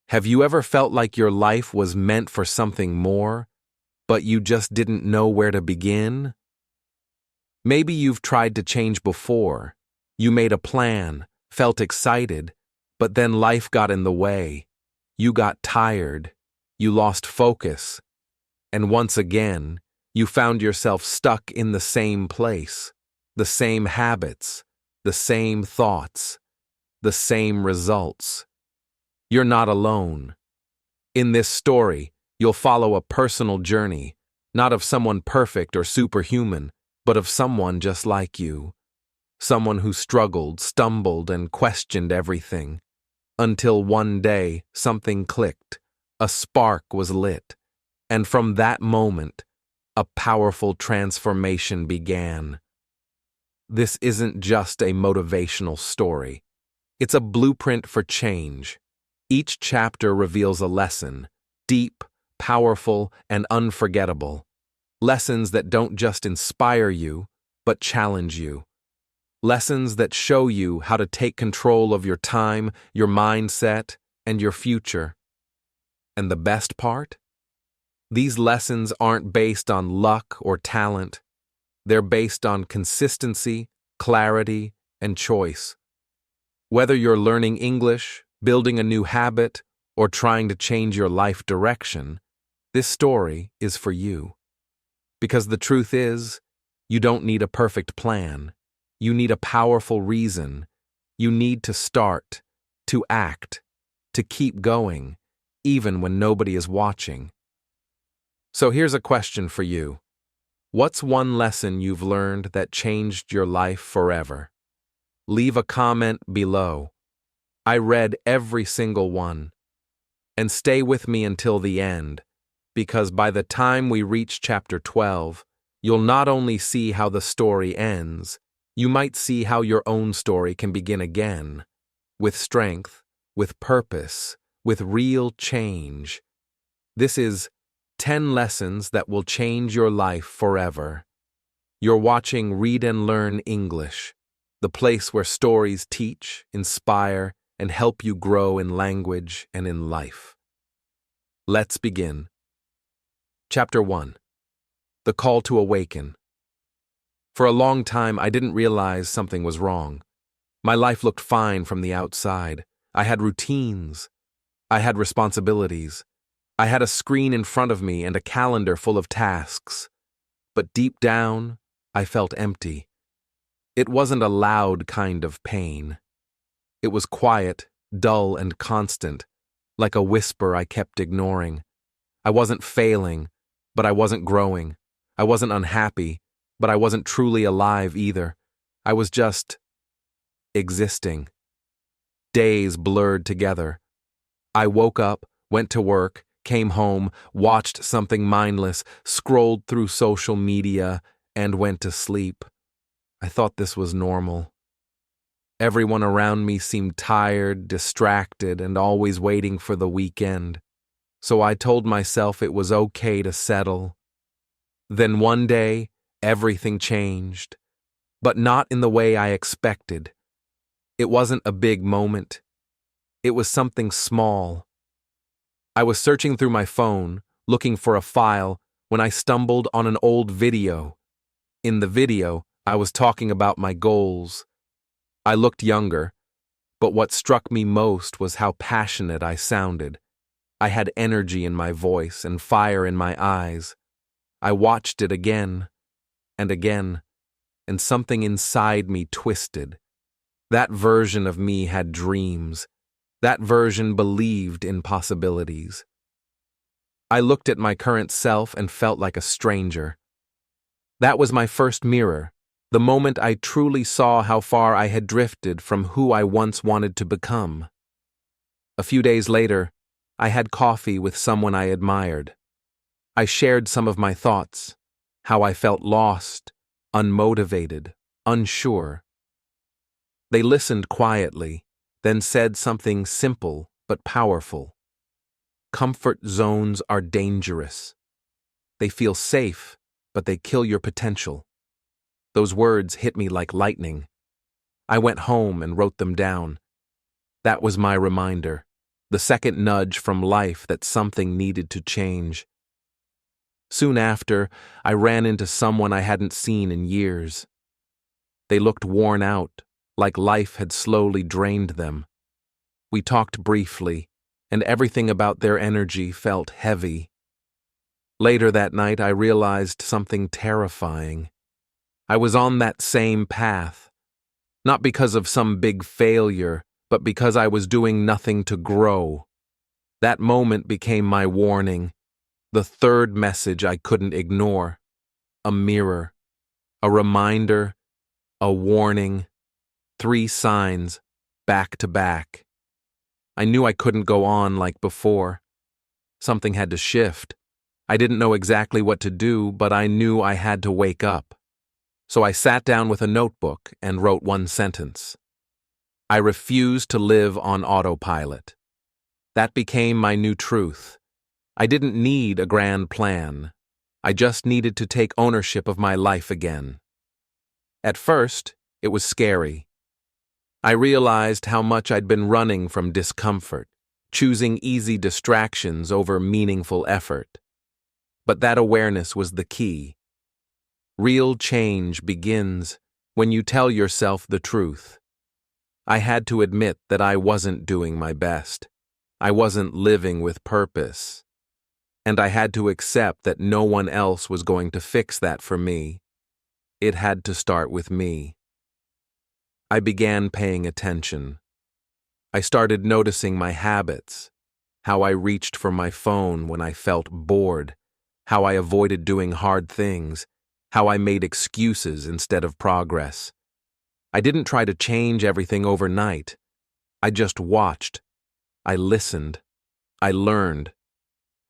Have you ever felt like your life was meant for something more, but you just didn't know where to begin? Maybe you've tried to change before. You made a plan, felt excited, but then life got in the way. You got tired. You lost focus. And once again, you found yourself stuck in the same place, the same habits, the same thoughts, the same results. You're not alone. In this story, you'll follow a personal journey, not of someone perfect or superhuman, but of someone just like you. Someone who struggled, stumbled, and questioned everything. Until one day, something clicked, a spark was lit, and from that moment, a powerful transformation began. This isn't just a motivational story. It's a blueprint for change. Each chapter reveals a lesson, deep, powerful, and unforgettable. Lessons that don't just inspire you, but challenge you. Lessons that show you how to take control of your time, your mindset, and your future. And the best part? These lessons aren't based on luck or talent. They're based on consistency, clarity, and choice. Whether you're learning English, building a new habit, or trying to change your life direction, this story is for you. Because the truth is, you don't need a perfect plan. You need a powerful reason. You need to start, to act, to keep going, even when nobody is watching. So here's a question for you. What's one lesson you've learned that changed your life forever? Leave a comment below. I read every single one. And stay with me until the end, because by the time we reach chapter 12, you'll not only see how the story ends, you might see how your own story can begin again, with strength, with purpose, with real change. This is 10 lessons that will change your life forever. You're watching Read and Learn English, the place where stories teach, inspire, and help you grow in language and in life. Let's begin. Chapter 1. The Call to Awaken. For a long time, I didn't realize something was wrong. My life looked fine from the outside. I had routines. I had responsibilities. I had a screen in front of me and a calendar full of tasks. But deep down, I felt empty. It wasn't a loud kind of pain. It was quiet, dull, and constant, like a whisper I kept ignoring. I wasn't failing, but I wasn't growing. I wasn't unhappy, but I wasn't truly alive either. I was just existing. Days blurred together. I woke up, went to work, came home, watched something mindless, scrolled through social media, and went to sleep. I thought this was normal. Everyone around me seemed tired, distracted, and always waiting for the weekend. So I told myself it was okay to settle. Then one day, everything changed, but not in the way I expected. It wasn't a big moment. It was something small. I was searching through my phone, looking for a file, when I stumbled on an old video. In the video, I was talking about my goals. I looked younger, but what struck me most was how passionate I sounded. I had energy in my voice and fire in my eyes. I watched it again, and something inside me twisted. That version of me had dreams. That version believed in possibilities. I looked at my current self and felt like a stranger. That was my first mirror. The moment I truly saw how far I had drifted from who I once wanted to become. A few days later, I had coffee with someone I admired. I shared some of my thoughts, how I felt lost, unmotivated, unsure. They listened quietly, then said something simple but powerful. Comfort zones are dangerous. They feel safe, but they kill your potential. Those words hit me like lightning. I went home and wrote them down. That was my reminder. the second nudge from life that something needed to change. Soon after, I ran into someone I hadn't seen in years. They looked worn out, like life had slowly drained them. We talked briefly, and everything about their energy felt heavy. Later that night, I realized something terrifying. I was on that same path, not because of some big failure, but because I was doing nothing to grow. That moment became my warning, the third message I couldn't ignore. A mirror, a reminder, a warning, 3 signs, back to back. I knew I couldn't go on like before. Something had to shift. I didn't know exactly what to do, but I knew I had to wake up. So I sat down with a notebook and wrote one sentence. I refuse to live on autopilot. That became my new truth. I didn't need a grand plan. I just needed to take ownership of my life again. At first, it was scary. I realized how much I'd been running from discomfort, choosing easy distractions over meaningful effort. But that awareness was the key. Real change begins when you tell yourself the truth. I had to admit that I wasn't doing my best. I wasn't living with purpose. And I had to accept that no one else was going to fix that for me. It had to start with me. I began paying attention. I started noticing my habits, how I reached for my phone when I felt bored, how I avoided doing hard things, how I made excuses instead of progress. I didn't try to change everything overnight. I just watched. I listened. I learned.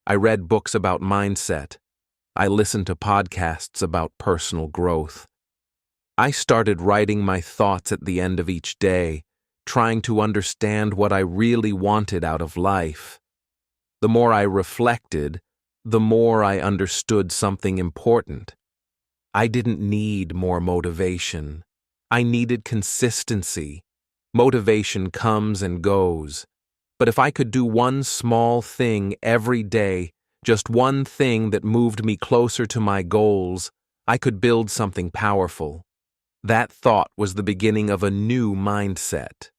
I read books about mindset. I listened to podcasts about personal growth. I started writing my thoughts at the end of each day, trying to understand what I really wanted out of life. The more I reflected, the more I understood something important. I didn't need more motivation. I needed consistency. Motivation comes and goes. But if I could do one small thing every day, just one thing that moved me closer to my goals, I could build something powerful. That thought was the beginning of a new mindset.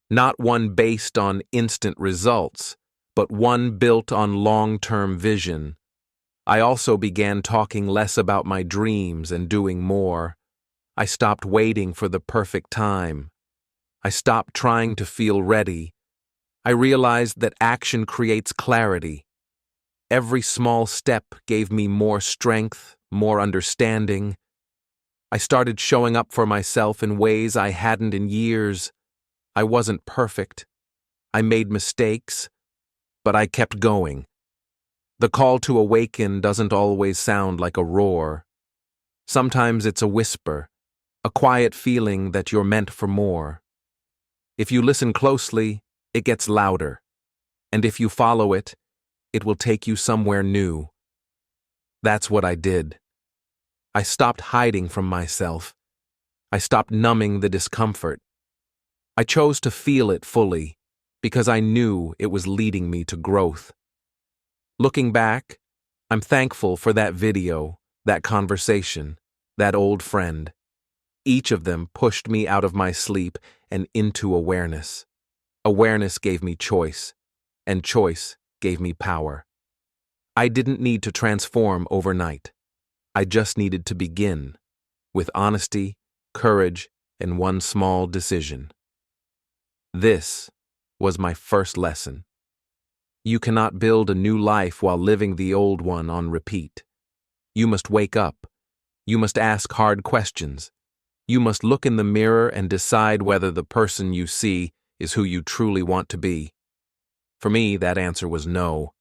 Not one based on instant results, but one built on long-term vision. I also began talking less about my dreams and doing more. I stopped waiting for the perfect time. I stopped trying to feel ready. I realized that action creates clarity. Every small step gave me more strength, more understanding. I started showing up for myself in ways I hadn't in years. I wasn't perfect. I made mistakes, but I kept going. The call to awaken doesn't always sound like a roar. Sometimes it's a whisper, a quiet feeling that you're meant for more. If you listen closely, it gets louder. And if you follow it, it will take you somewhere new. That's what I did. I stopped hiding from myself. I stopped numbing the discomfort. I chose to feel it fully because I knew it was leading me to growth. Looking back, I'm thankful for that video, that conversation, that old friend. Each of them pushed me out of my sleep and into awareness. Awareness gave me choice, and choice gave me power. I didn't need to transform overnight. I just needed to begin, with honesty, courage, and one small decision. This was my first lesson. You cannot build a new life while living the old one on repeat. You must wake up. You must ask hard questions. You must look in the mirror and decide whether the person you see is who you truly want to be. For me, that answer was no.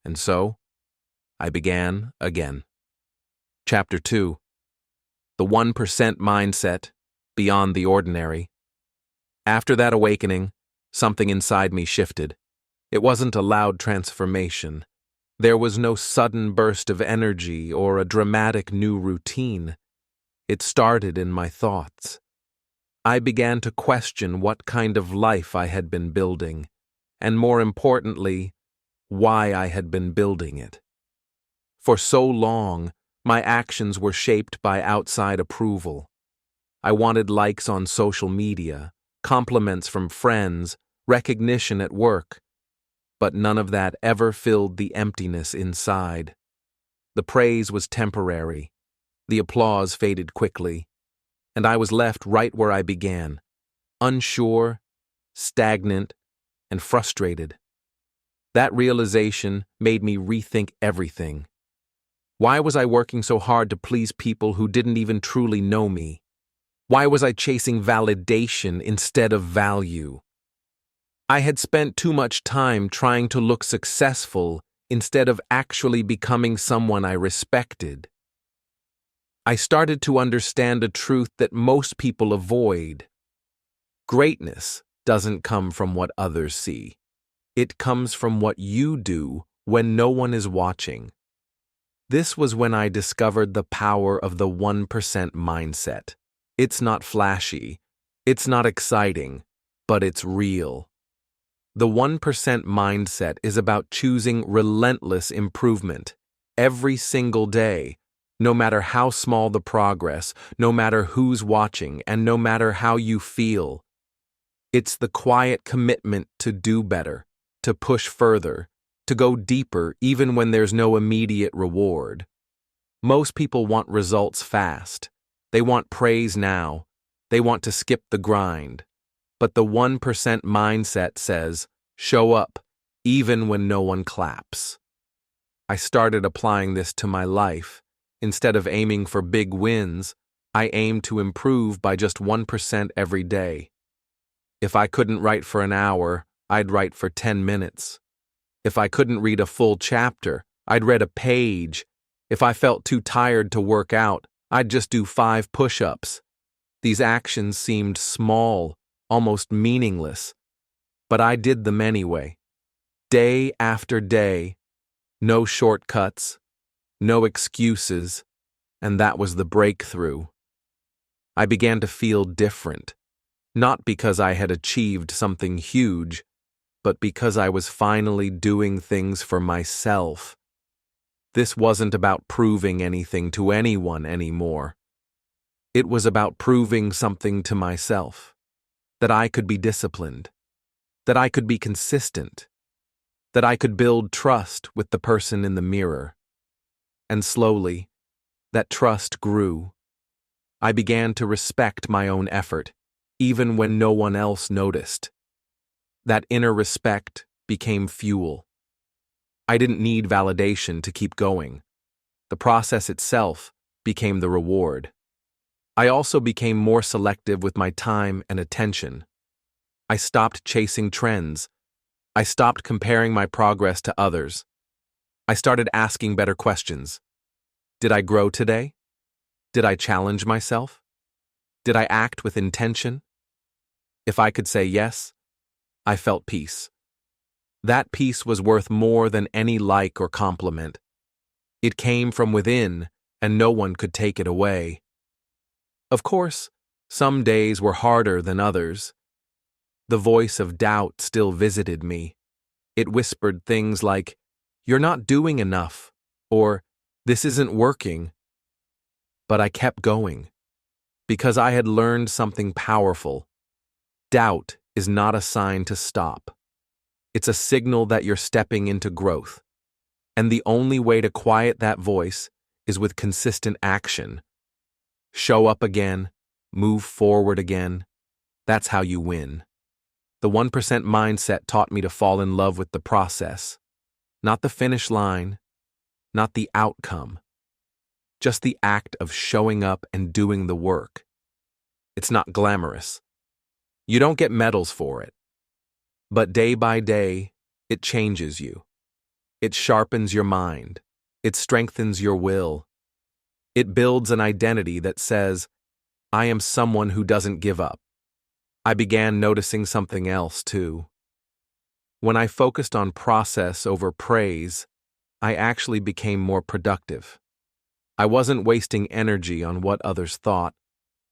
And so, I began again. Chapter 2. The 1% Mindset, Beyond the Ordinary. After that awakening, something inside me shifted. It wasn't a loud transformation. There was no sudden burst of energy or a dramatic new routine. It started in my thoughts. I began to question what kind of life I had been building, and more importantly, why I had been building it. For so long, my actions were shaped by outside approval. I wanted likes on social media, compliments from friends, recognition at work, but none of that ever filled the emptiness inside. The praise was temporary, the applause faded quickly, and I was left right where I began, unsure, stagnant, and frustrated. That realization made me rethink everything. Why was I working so hard to please people who didn't even truly know me? Why was I chasing validation instead of value? I had spent too much time trying to look successful instead of actually becoming someone I respected. I started to understand a truth that most people avoid. Greatness doesn't come from what others see. It comes from what you do when no one is watching. This was when I discovered the power of the 1% mindset. It's not flashy, it's not exciting, but it's real. The 1% mindset is about choosing relentless improvement every single day, no matter how small the progress, no matter who's watching, and no matter how you feel. It's the quiet commitment to do better, to push further, to go deeper even when there's no immediate reward. Most people want results fast. They want praise now. They want to skip the grind. But the 1% mindset says, show up, even when no one claps. I started applying this to my life. Instead of aiming for big wins, I aimed to improve by just 1% every day. If I couldn't write for an hour, I'd write for 10 minutes. If I couldn't read a full chapter, I'd read a page. If I felt too tired to work out, I'd just do 5 push-ups. These actions seemed small, almost meaningless, but I did them anyway. Day after day, no shortcuts, no excuses, and that was the breakthrough. I began to feel different, not because I had achieved something huge, but because I was finally doing things for myself. This wasn't about proving anything to anyone anymore. It was about proving something to myself, that I could be disciplined, that I could be consistent, that I could build trust with the person in the mirror. And slowly, that trust grew. I began to respect my own effort, even when no one else noticed. That inner respect became fuel. I didn't need validation to keep going. The process itself became the reward. I also became more selective with my time and attention. I stopped chasing trends. I stopped comparing my progress to others. I started asking better questions. Did I grow today? Did I challenge myself? Did I act with intention? If I could say yes, I felt peace. That peace was worth more than any like or compliment. It came from within, and no one could take it away. Of course, some days were harder than others. The voice of doubt still visited me. It whispered things like, "You're not doing enough," or "This isn't working." But I kept going, because I had learned something powerful. Doubt is not a sign to stop. It's a signal that you're stepping into growth. And the only way to quiet that voice is with consistent action. Show up again, move forward again. That's how you win. The 1% mindset taught me to fall in love with the process, not the finish line, not the outcome, just the act of showing up and doing the work. It's not glamorous. You don't get medals for it. But day by day, it changes you. It sharpens your mind. It strengthens your will. It builds an identity that says, I am someone who doesn't give up. I began noticing something else, too. When I focused on process over praise, I actually became more productive. I wasn't wasting energy on what others thought.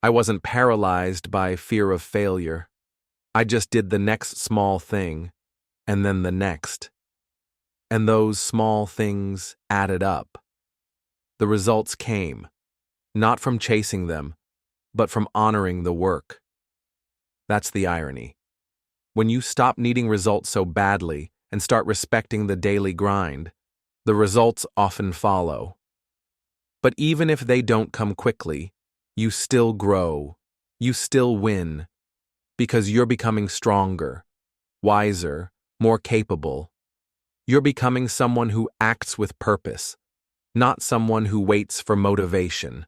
I wasn't paralyzed by fear of failure. I just did the next small thing, and then the next. And those small things added up. The results came, not from chasing them, but from honoring the work. That's the irony. When you stop needing results so badly and start respecting the daily grind, the results often follow. But even if they don't come quickly, you still grow, you still win, because you're becoming stronger, wiser, more capable. You're becoming someone who acts with purpose, not someone who waits for motivation.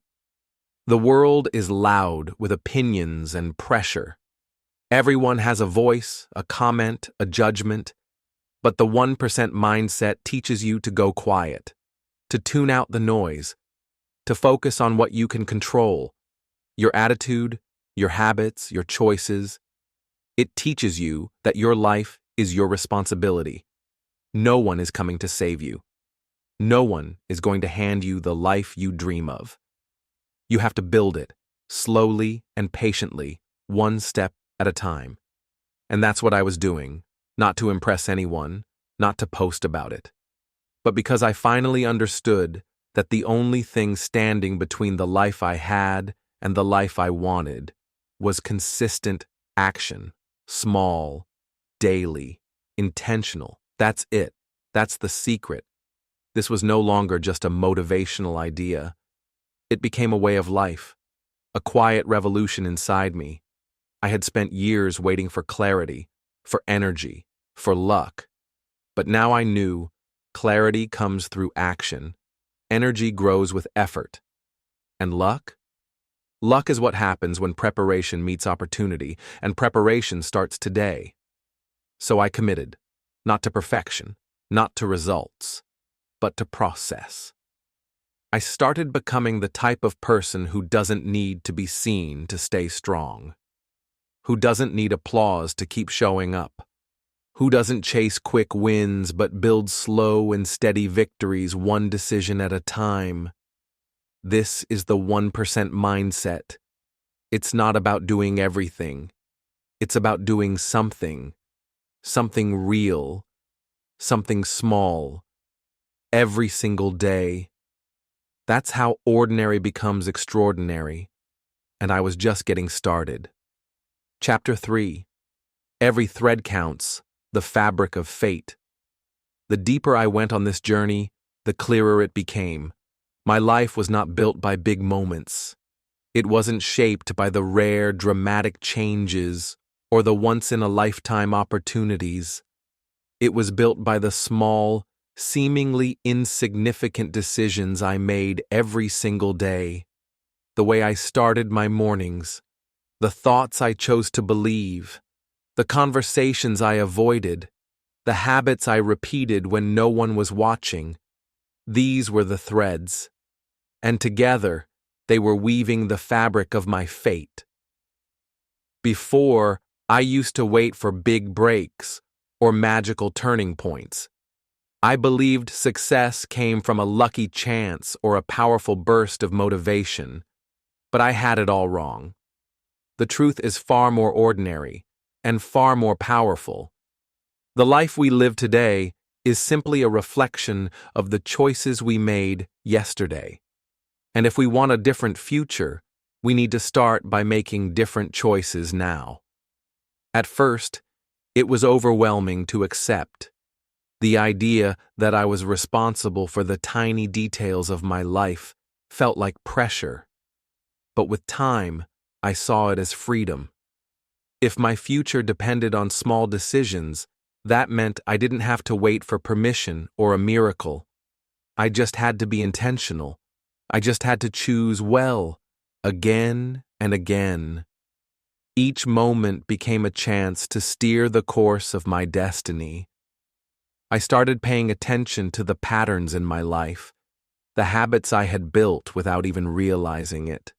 The world is loud with opinions and pressure. Everyone has a voice, a comment, a judgment, but the 1% mindset teaches you to go quiet, to tune out the noise, to focus on what you can control, your attitude, your habits, your choices. It teaches you that your life is your responsibility. No one is coming to save you. No one is going to hand you the life you dream of. You have to build it, slowly and patiently, one step at a time. And that's what I was doing, not to impress anyone, not to post about it, but because I finally understood that the only thing standing between the life I had and the life I wanted was consistent action, small, daily, intentional. That's it. That's the secret. This was no longer just a motivational idea. It became a way of life, a quiet revolution inside me. I had spent years waiting for clarity, for energy, for luck. But now I knew clarity comes through action. Energy grows with effort. And luck? Luck is what happens when preparation meets opportunity, and preparation starts today. So I committed, not to perfection, not to results, but to process. I started becoming the type of person who doesn't need to be seen to stay strong, who doesn't need applause to keep showing up, who doesn't chase quick wins but builds slow and steady victories one decision at a time. This is the 1% mindset. It's not about doing everything. It's about doing something real, something small, every single day. That's how ordinary becomes extraordinary, and I was just getting started. Chapter 3. Every thread counts, the fabric of fate. The deeper I went on this journey, the clearer it became. My life was not built by big moments. It wasn't shaped by the rare, dramatic changes or the once-in-a-lifetime opportunities. It was built by the small, seemingly insignificant decisions I made every single day. The way I started my mornings, the thoughts I chose to believe, the conversations I avoided, the habits I repeated when no one was watching. These were the threads, and together they were weaving the fabric of my fate. Before, I used to wait for big breaks or magical turning points. I believed success came from a lucky chance or a powerful burst of motivation, but I had it all wrong. The truth is far more ordinary and far more powerful. The life we live today is simply a reflection of the choices we made yesterday. And if we want a different future, we need to start by making different choices now. At first, it was overwhelming to accept. The idea that I was responsible for the tiny details of my life felt like pressure. But with time, I saw it as freedom. If my future depended on small decisions, that meant I didn't have to wait for permission or a miracle. I just had to be intentional. I just had to choose well, again and again. Each moment became a chance to steer the course of my destiny. I started paying attention to the patterns in my life, the habits I had built without even realizing it.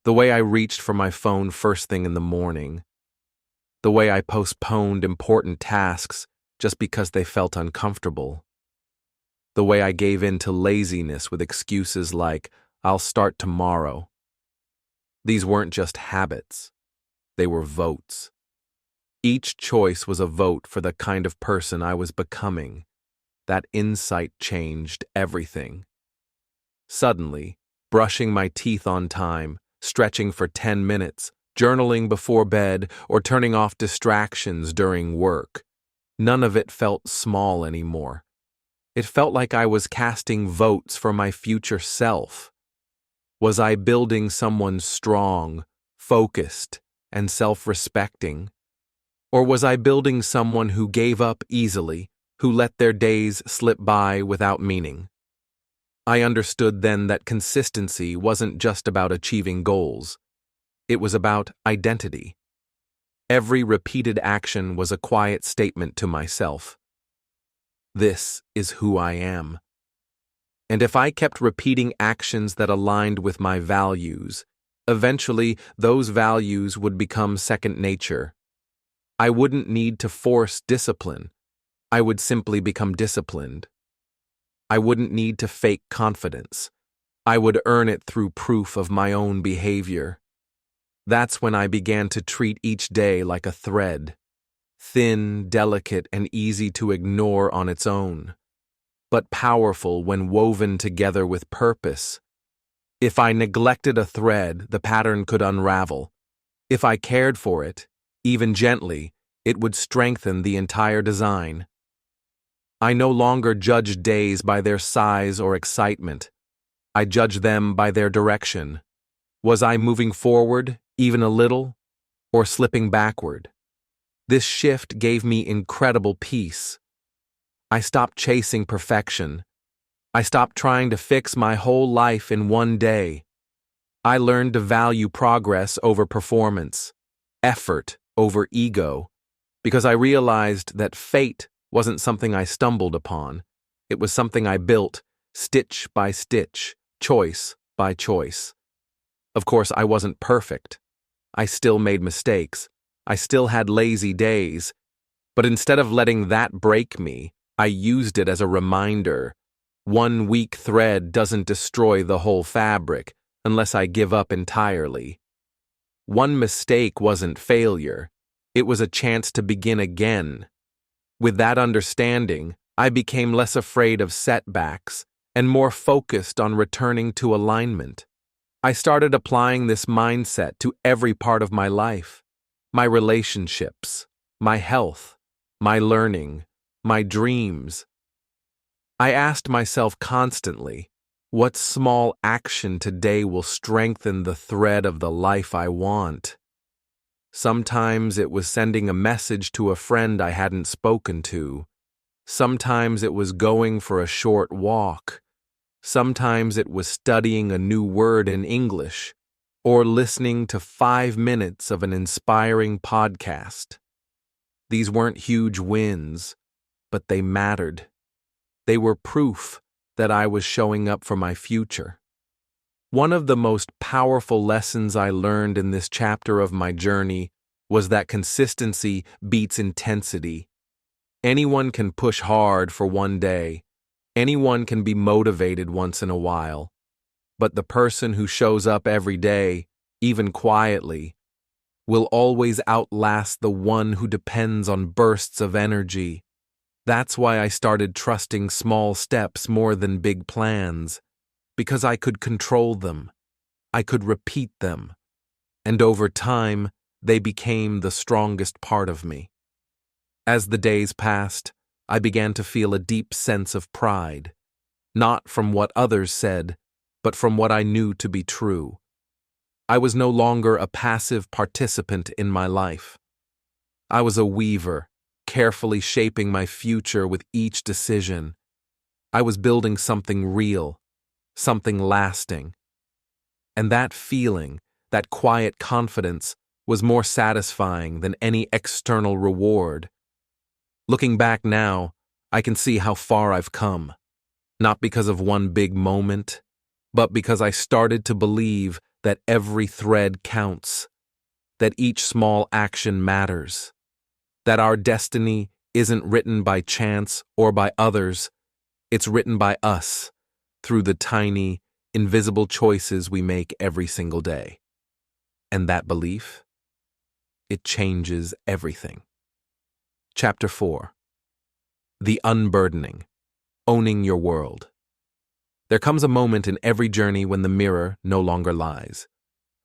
The way I reached for my phone first thing in the morning, the way I postponed important tasks just because they felt uncomfortable, the way I gave in to laziness with excuses like, "I'll start tomorrow." These weren't just habits, they were votes. Each choice was a vote for the kind of person I was becoming. That insight changed everything. Suddenly, brushing my teeth on time, stretching for 10 minutes, journaling before bed, or turning off distractions during work, none of it felt small anymore. It felt like I was casting votes for my future self. Was I building someone strong, focused, and self-respecting? Or was I building someone who gave up easily, who let their days slip by without meaning? I understood then that consistency wasn't just about achieving goals. It was about identity. Every repeated action was a quiet statement to myself. This is who I am. And if I kept repeating actions that aligned with my values, eventually those values would become second nature. I wouldn't need to force discipline. I would simply become disciplined. I wouldn't need to fake confidence. I would earn it through proof of my own behavior. That's when I began to treat each day like a thread, thin, delicate, and easy to ignore on its own, but powerful when woven together with purpose. If I neglected a thread, the pattern could unravel. If I cared for it, even gently, it would strengthen the entire design. I no longer judged days by their size or excitement. I judged them by their direction. Was I moving forward, even a little, or slipping backward? This shift gave me incredible peace. I stopped chasing perfection. I stopped trying to fix my whole life in one day. I learned to value progress over performance, effort over ego, because I realized that fate wasn't something I stumbled upon. It was something I built, stitch by stitch, choice by choice. Of course, I wasn't perfect. I still made mistakes. I still had lazy days. But instead of letting that break me, I used it as a reminder. One weak thread doesn't destroy the whole fabric unless I give up entirely. One mistake wasn't failure. It was a chance to begin again. With that understanding, I became less afraid of setbacks and more focused on returning to alignment. I started applying this mindset to every part of my life: my relationships, my health, my learning, my dreams. I asked myself constantly, what small action today will strengthen the thread of the life I want? Sometimes it was sending a message to a friend I hadn't spoken to. Sometimes it was going for a short walk. Sometimes it was studying a new word in English, or listening to 5 minutes of an inspiring podcast. These weren't huge wins, but they mattered. They were proof that I was showing up for my future. One of the most powerful lessons I learned in this chapter of my journey was that consistency beats intensity. Anyone can push hard for one day. Anyone can be motivated once in a while. But the person who shows up every day, even quietly, will always outlast the one who depends on bursts of energy. That's why I started trusting small steps more than big plans, because I could control them. I could repeat them. And over time, they became the strongest part of me. As the days passed, I began to feel a deep sense of pride, not from what others said, but from what I knew to be true. I was no longer a passive participant in my life. I was a weaver, carefully shaping my future with each decision. I was building something real, something lasting. And that feeling, that quiet confidence, was more satisfying than any external reward. Looking back now, I can see how far I've come, not because of one big moment, but because I started to believe that every thread counts, that each small action matters, that our destiny isn't written by chance or by others, it's written by us through the tiny, invisible choices we make every single day. And that belief, it changes everything. Chapter 4. The Unburdening. Owning Your World. There comes a moment in every journey when the mirror no longer lies.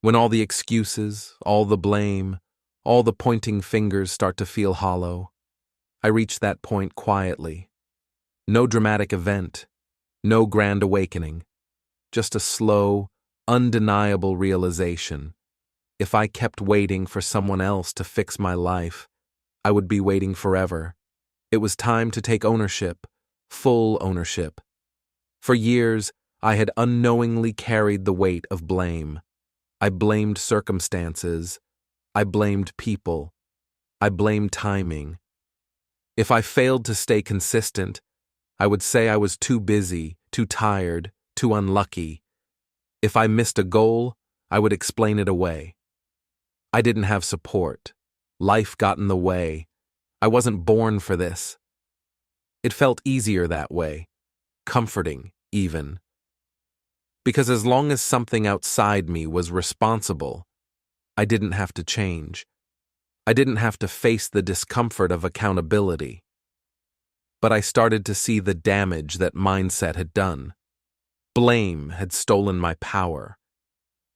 When all the excuses, all the blame, all the pointing fingers start to feel hollow. I reach that point quietly. No dramatic event, no grand awakening, just a slow, undeniable realization. If I kept waiting for someone else to fix my life, I would be waiting forever. It was time to take ownership, full ownership. For years, I had unknowingly carried the weight of blame. I blamed circumstances. I blamed people. I blamed timing. If I failed to stay consistent, I would say I was too busy, too tired, too unlucky. If I missed a goal, I would explain it away. I didn't have support. Life got in the way. I wasn't born for this. It felt easier that way, comforting even. Because as long as something outside me was responsible, I didn't have to change. I didn't have to face the discomfort of accountability. But I started to see the damage that mindset had done. Blame had stolen my power.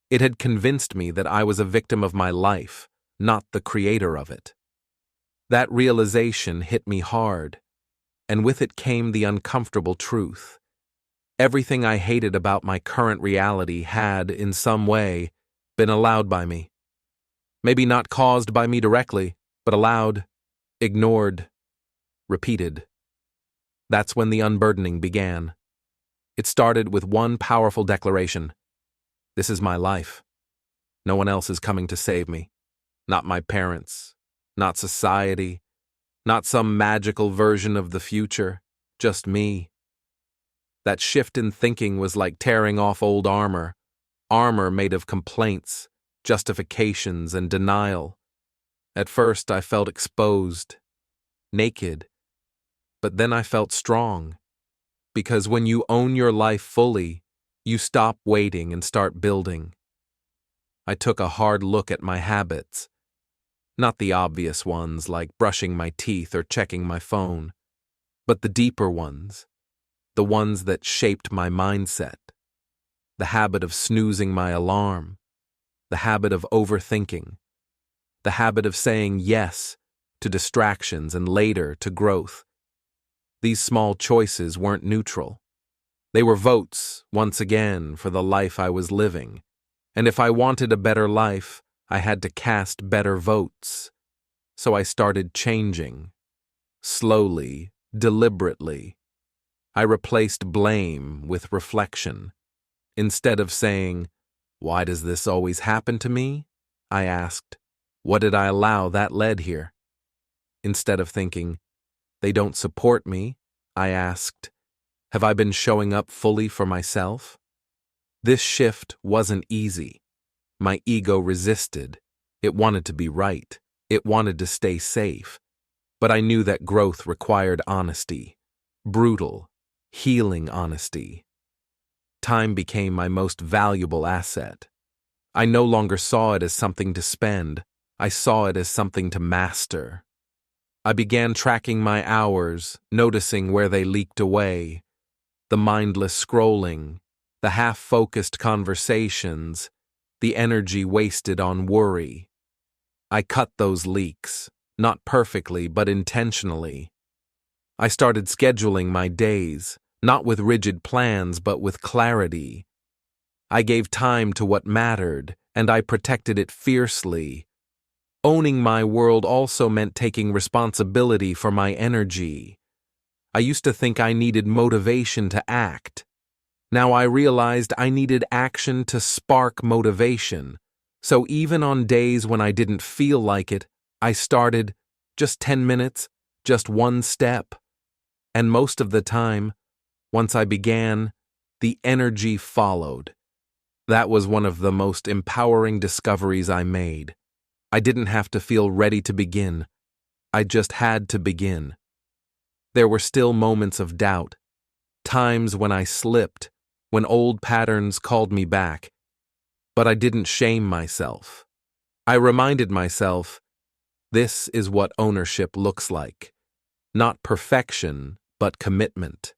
It had convinced me that I was a victim of my life, not the creator of it. That realization hit me hard, and with it came the uncomfortable truth. Everything I hated about my current reality had, in some way, been allowed by me. Maybe not caused by me directly, but allowed, ignored, repeated. That's when the unburdening began. It started with one powerful declaration. This is my life. No one else is coming to save me. Not my parents, not society, not some magical version of the future, just me. That shift in thinking was like tearing off old armor made of complaints, justifications, and denial. At first, I felt exposed, naked, but then I felt strong. Because when you own your life fully, you stop waiting and start building. I took a hard look at my habits. Not the obvious ones like brushing my teeth or checking my phone, but the deeper ones, the ones that shaped my mindset. The habit of snoozing my alarm, the habit of overthinking, the habit of saying yes to distractions and later to growth. These small choices weren't neutral. They were votes, once again, for the life I was living. And if I wanted a better life, I had to cast better votes. So I started changing. Slowly, deliberately. I replaced blame with reflection. Instead of saying, "Why does this always happen to me?" I asked, "What did I allow that led here?" Instead of thinking, "They don't support me," I asked, "Have I been showing up fully for myself?" This shift wasn't easy. My ego resisted. It wanted to be right. It wanted to stay safe. But I knew that growth required honesty. Brutal, healing honesty. Time became my most valuable asset. I no longer saw it as something to spend. I saw it as something to master. I began tracking my hours, noticing where they leaked away. The mindless scrolling, the half-focused conversations, the energy wasted on worry. I cut those leaks, not perfectly, but intentionally. I started scheduling my days, not with rigid plans, but with clarity. I gave time to what mattered, and I protected it fiercely. Owning my world also meant taking responsibility for my energy. I used to think I needed motivation to act. Now I realized I needed action to spark motivation. So even on days when I didn't feel like it, I started just 10 minutes, just one step. And most of the time, once I began, the energy followed. That was one of the most empowering discoveries I made. I didn't have to feel ready to begin. I just had to begin. There were still moments of doubt, times when I slipped, when old patterns called me back. But I didn't shame myself. I reminded myself, This is what ownership looks like. Not perfection, but commitment.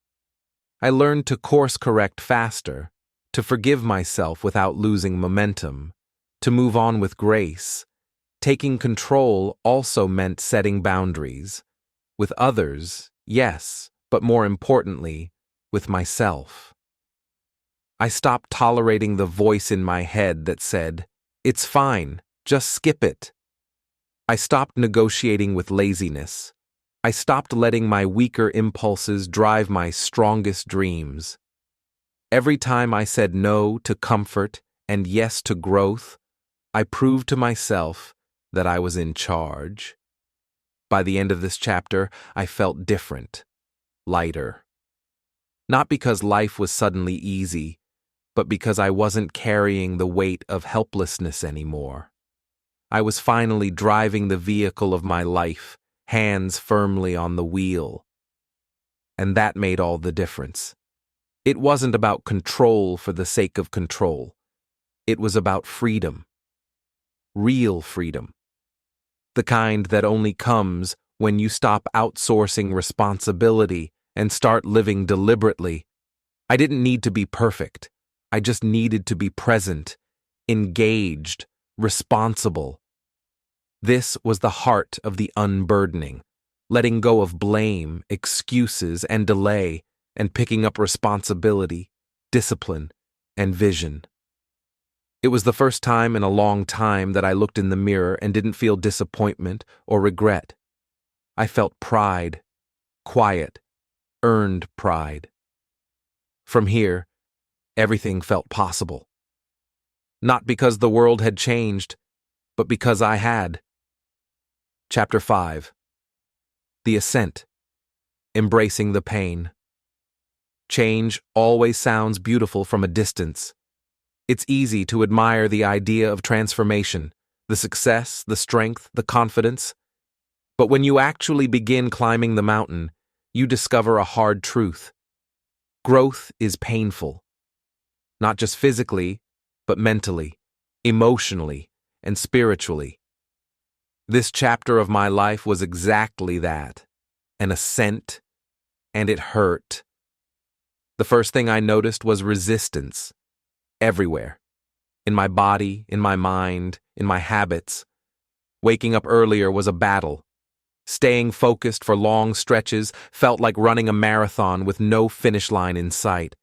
I learned to course correct faster, to forgive myself without losing momentum, to move on with grace. Taking control also meant setting boundaries. With others, yes, but more importantly, with myself. I stopped tolerating the voice in my head that said, "It's fine, just skip it." I stopped negotiating with laziness. I stopped letting my weaker impulses drive my strongest dreams. Every time I said no to comfort and yes to growth, I proved to myself that I was in charge. By the end of this chapter, I felt different, lighter. Not because life was suddenly easy, but because I wasn't carrying the weight of helplessness anymore. I was finally driving the vehicle of my life, hands firmly on the wheel. And that made all the difference. It wasn't about control for the sake of control. It was about freedom. Real freedom. The kind that only comes when you stop outsourcing responsibility and start living deliberately. I didn't need to be perfect. I just needed to be present, engaged, responsible. This was the heart of the unburdening, letting go of blame, excuses, and delay, and picking up responsibility, discipline, and vision. It was the first time in a long time that I looked in the mirror and didn't feel disappointment or regret. I felt pride, quiet, earned pride. From here, everything felt possible. Not because the world had changed, but because I had. Chapter 5. The Ascent. Embracing the pain. Change always sounds beautiful from a distance. It's easy to admire the idea of transformation, the success, the strength, the confidence. But when you actually begin climbing the mountain, you discover a hard truth. Growth is painful. Not just physically, but mentally, emotionally, and spiritually. This chapter of my life was exactly that, an ascent, and it hurt. The first thing I noticed was resistance, everywhere, in my body, in my mind, in my habits. Waking up earlier was a battle. Staying focused for long stretches felt like running a marathon with no finish line in sight.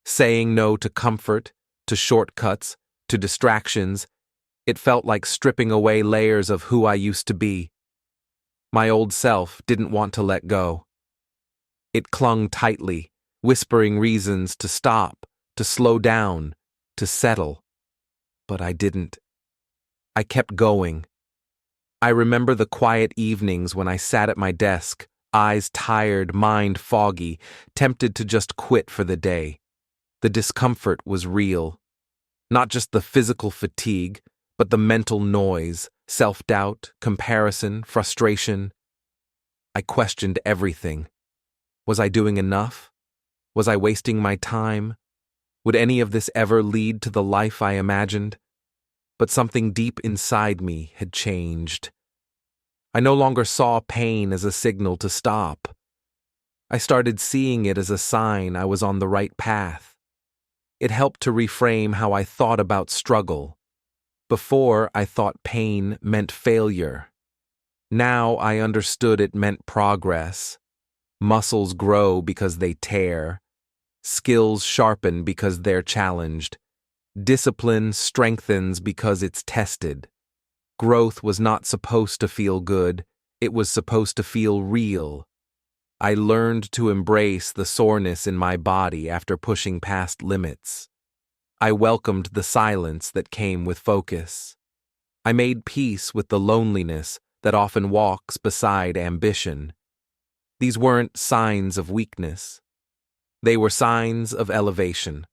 Saying no to comfort, to shortcuts, to distractions, it felt like stripping away layers of who I used to be. My old self didn't want to let go. It clung tightly, whispering reasons to stop, to slow down, to settle. But I didn't. I kept going. I remember the quiet evenings when I sat at my desk, eyes tired, mind foggy, tempted to just quit for the day. The discomfort was real. Not just the physical fatigue, but the mental noise, self-doubt, comparison, frustration. I questioned everything. Was I doing enough? Was I wasting my time? Would any of this ever lead to the life I imagined? But something deep inside me had changed. I no longer saw pain as a signal to stop. I started seeing it as a sign I was on the right path. It helped to reframe how I thought about struggle. Before, I thought pain meant failure. Now I understood it meant progress. Muscles grow because they tear. Skills sharpen because they're challenged. Discipline strengthens because it's tested. Growth was not supposed to feel good. It was supposed to feel real. I learned to embrace the soreness in my body after pushing past limits. I welcomed the silence that came with focus. I made peace with the loneliness that often walks beside ambition. These weren't signs of weakness. They were signs of elevation.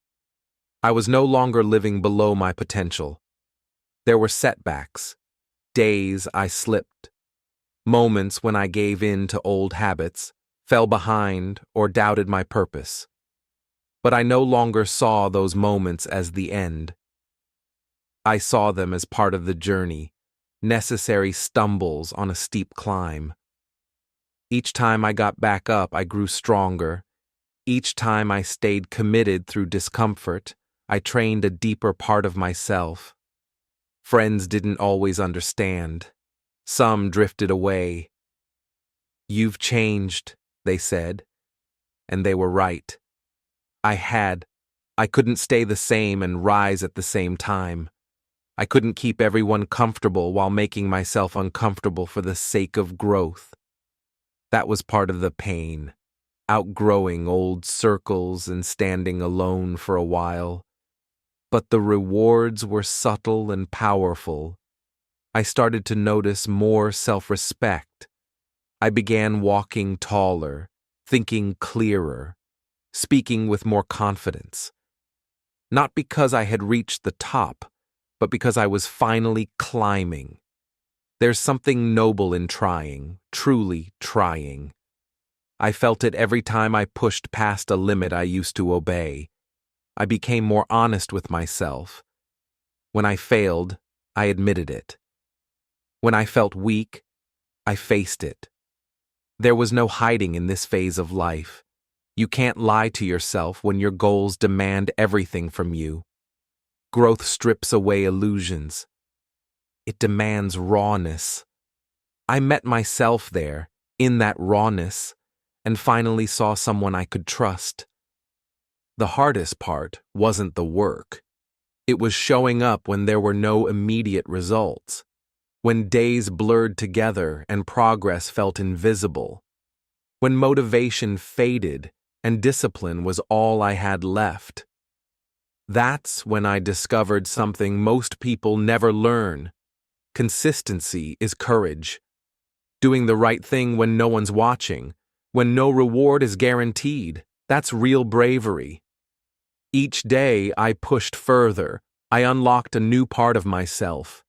I was no longer living below my potential. There were setbacks, days I slipped, moments when I gave in to old habits, fell behind, or doubted my purpose. But I no longer saw those moments as the end. I saw them as part of the journey, necessary stumbles on a steep climb. Each time I got back up, I grew stronger. Each time I stayed committed through discomfort, I trained a deeper part of myself. Friends didn't always understand. Some drifted away. "You've changed," they said, and they were right. I couldn't stay the same and rise at the same time. I couldn't keep everyone comfortable while making myself uncomfortable for the sake of growth. That was part of the pain, outgrowing old circles and standing alone for a while. But the rewards were subtle and powerful. I started to notice more self-respect. I began walking taller, thinking clearer, speaking with more confidence. Not because I had reached the top, but because I was finally climbing. There's something noble in trying, truly trying. I felt it every time I pushed past a limit I used to obey. I became more honest with myself. When I failed, I admitted it. When I felt weak, I faced it. There was no hiding in this phase of life. You can't lie to yourself when your goals demand everything from you. Growth strips away illusions. It demands rawness. I met myself there, in that rawness, and finally saw someone I could trust. The hardest part wasn't the work. It was showing up when there were no immediate results, when days blurred together and progress felt invisible, when motivation faded and discipline was all I had left. That's when I discovered something most people never learn. Consistency is courage. Doing the right thing when no one's watching, when no reward is guaranteed, that's real bravery. Each day I pushed further. I unlocked a new part of myself.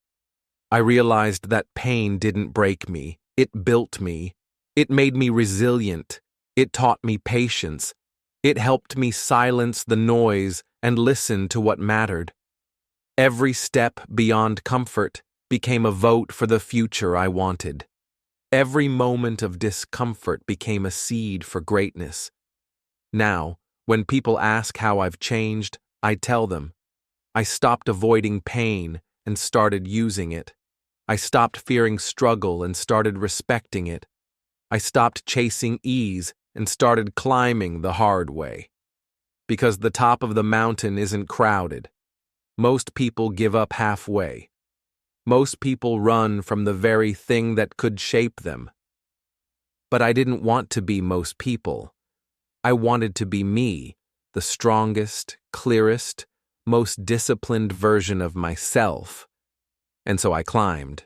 I realized that pain didn't break me. It built me. It made me resilient. It taught me patience. It helped me silence the noise and listen to what mattered. Every step beyond comfort became a vote for the future I wanted. Every moment of discomfort became a seed for greatness. Now, when people ask how I've changed, I tell them, I stopped avoiding pain and started using it. I stopped fearing struggle and started respecting it. I stopped chasing ease and started climbing the hard way. Because the top of the mountain isn't crowded. Most people give up halfway. Most people run from the very thing that could shape them. But I didn't want to be most people. I wanted to be me, the strongest, clearest, most disciplined version of myself. And so I climbed.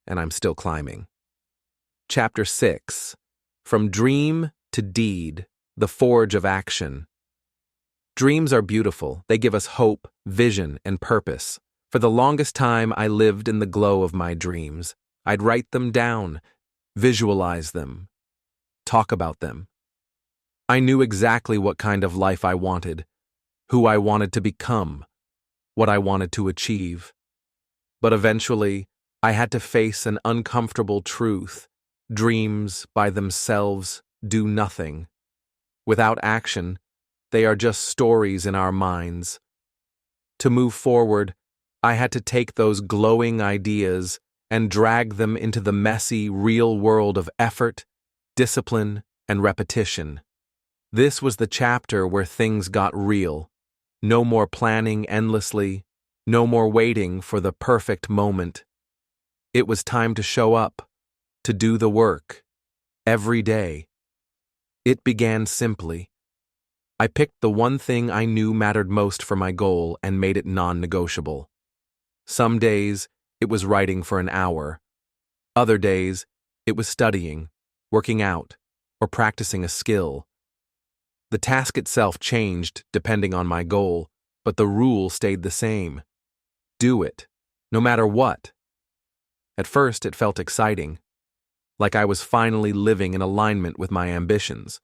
And I'm still climbing. Chapter 6. From Dream to Deed, the Forge of Action. Dreams are beautiful. They give us hope, vision, and purpose. For the longest time, I lived in the glow of my dreams. I'd write them down, visualize them, talk about them. I knew exactly what kind of life I wanted, who I wanted to become, what I wanted to achieve. But eventually, I had to face an uncomfortable truth. Dreams, by themselves, do nothing. Without action, they are just stories in our minds. To move forward, I had to take those glowing ideas and drag them into the messy, real world of effort, discipline, and repetition. This was the chapter where things got real. No more planning endlessly, no more waiting for the perfect moment. It was time to show up, to do the work, every day. It began simply. I picked the one thing I knew mattered most for my goal and made it non-negotiable. Some days, it was writing for an hour. Other days, it was studying, working out, or practicing a skill. The task itself changed depending on my goal, but the rule stayed the same. Do it, no matter what. At first, it felt exciting, like I was finally living in alignment with my ambitions.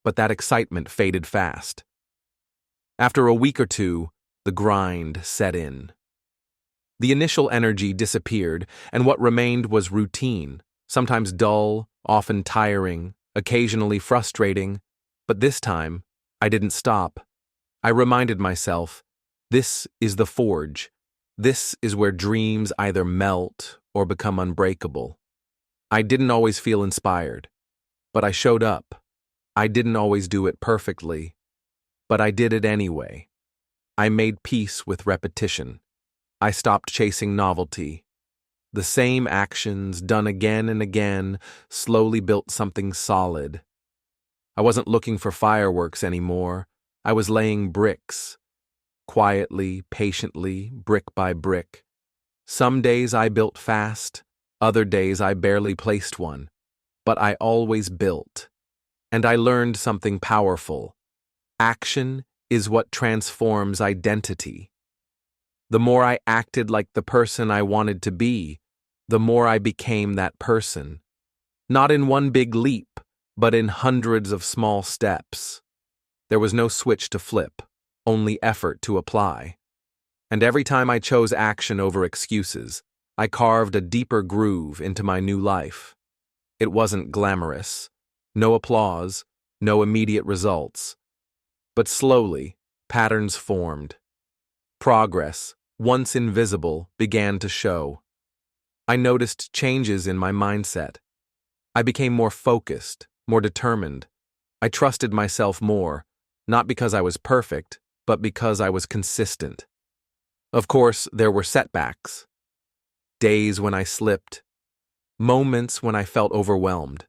But that excitement faded fast. After a week or two, the grind set in. The initial energy disappeared, and what remained was routine, sometimes dull, often tiring, occasionally frustrating. But this time, I didn't stop. I reminded myself, this is the forge. This is where dreams either melt or become unbreakable. I didn't always feel inspired, but I showed up. I didn't always do it perfectly, but I did it anyway. I made peace with repetition. I stopped chasing novelty. The same actions, done again and again, slowly built something solid. I wasn't looking for fireworks anymore. I was laying bricks. Quietly, patiently, brick by brick. Some days I built fast, other days I barely placed one. But I always built. And I learned something powerful. Action is what transforms identity. The more I acted like the person I wanted to be, the more I became that person. Not in one big leap, but in hundreds of small steps. There was no switch to flip, only effort to apply. And every time I chose action over excuses, I carved a deeper groove into my new life. It wasn't glamorous, no applause, no immediate results. But slowly, patterns formed. Progress, once invisible, began to show. I noticed changes in my mindset. I became more focused, more determined. I trusted myself more, not because I was perfect, but because I was consistent. Of course, there were setbacks. Days when I slipped. Moments when I felt overwhelmed.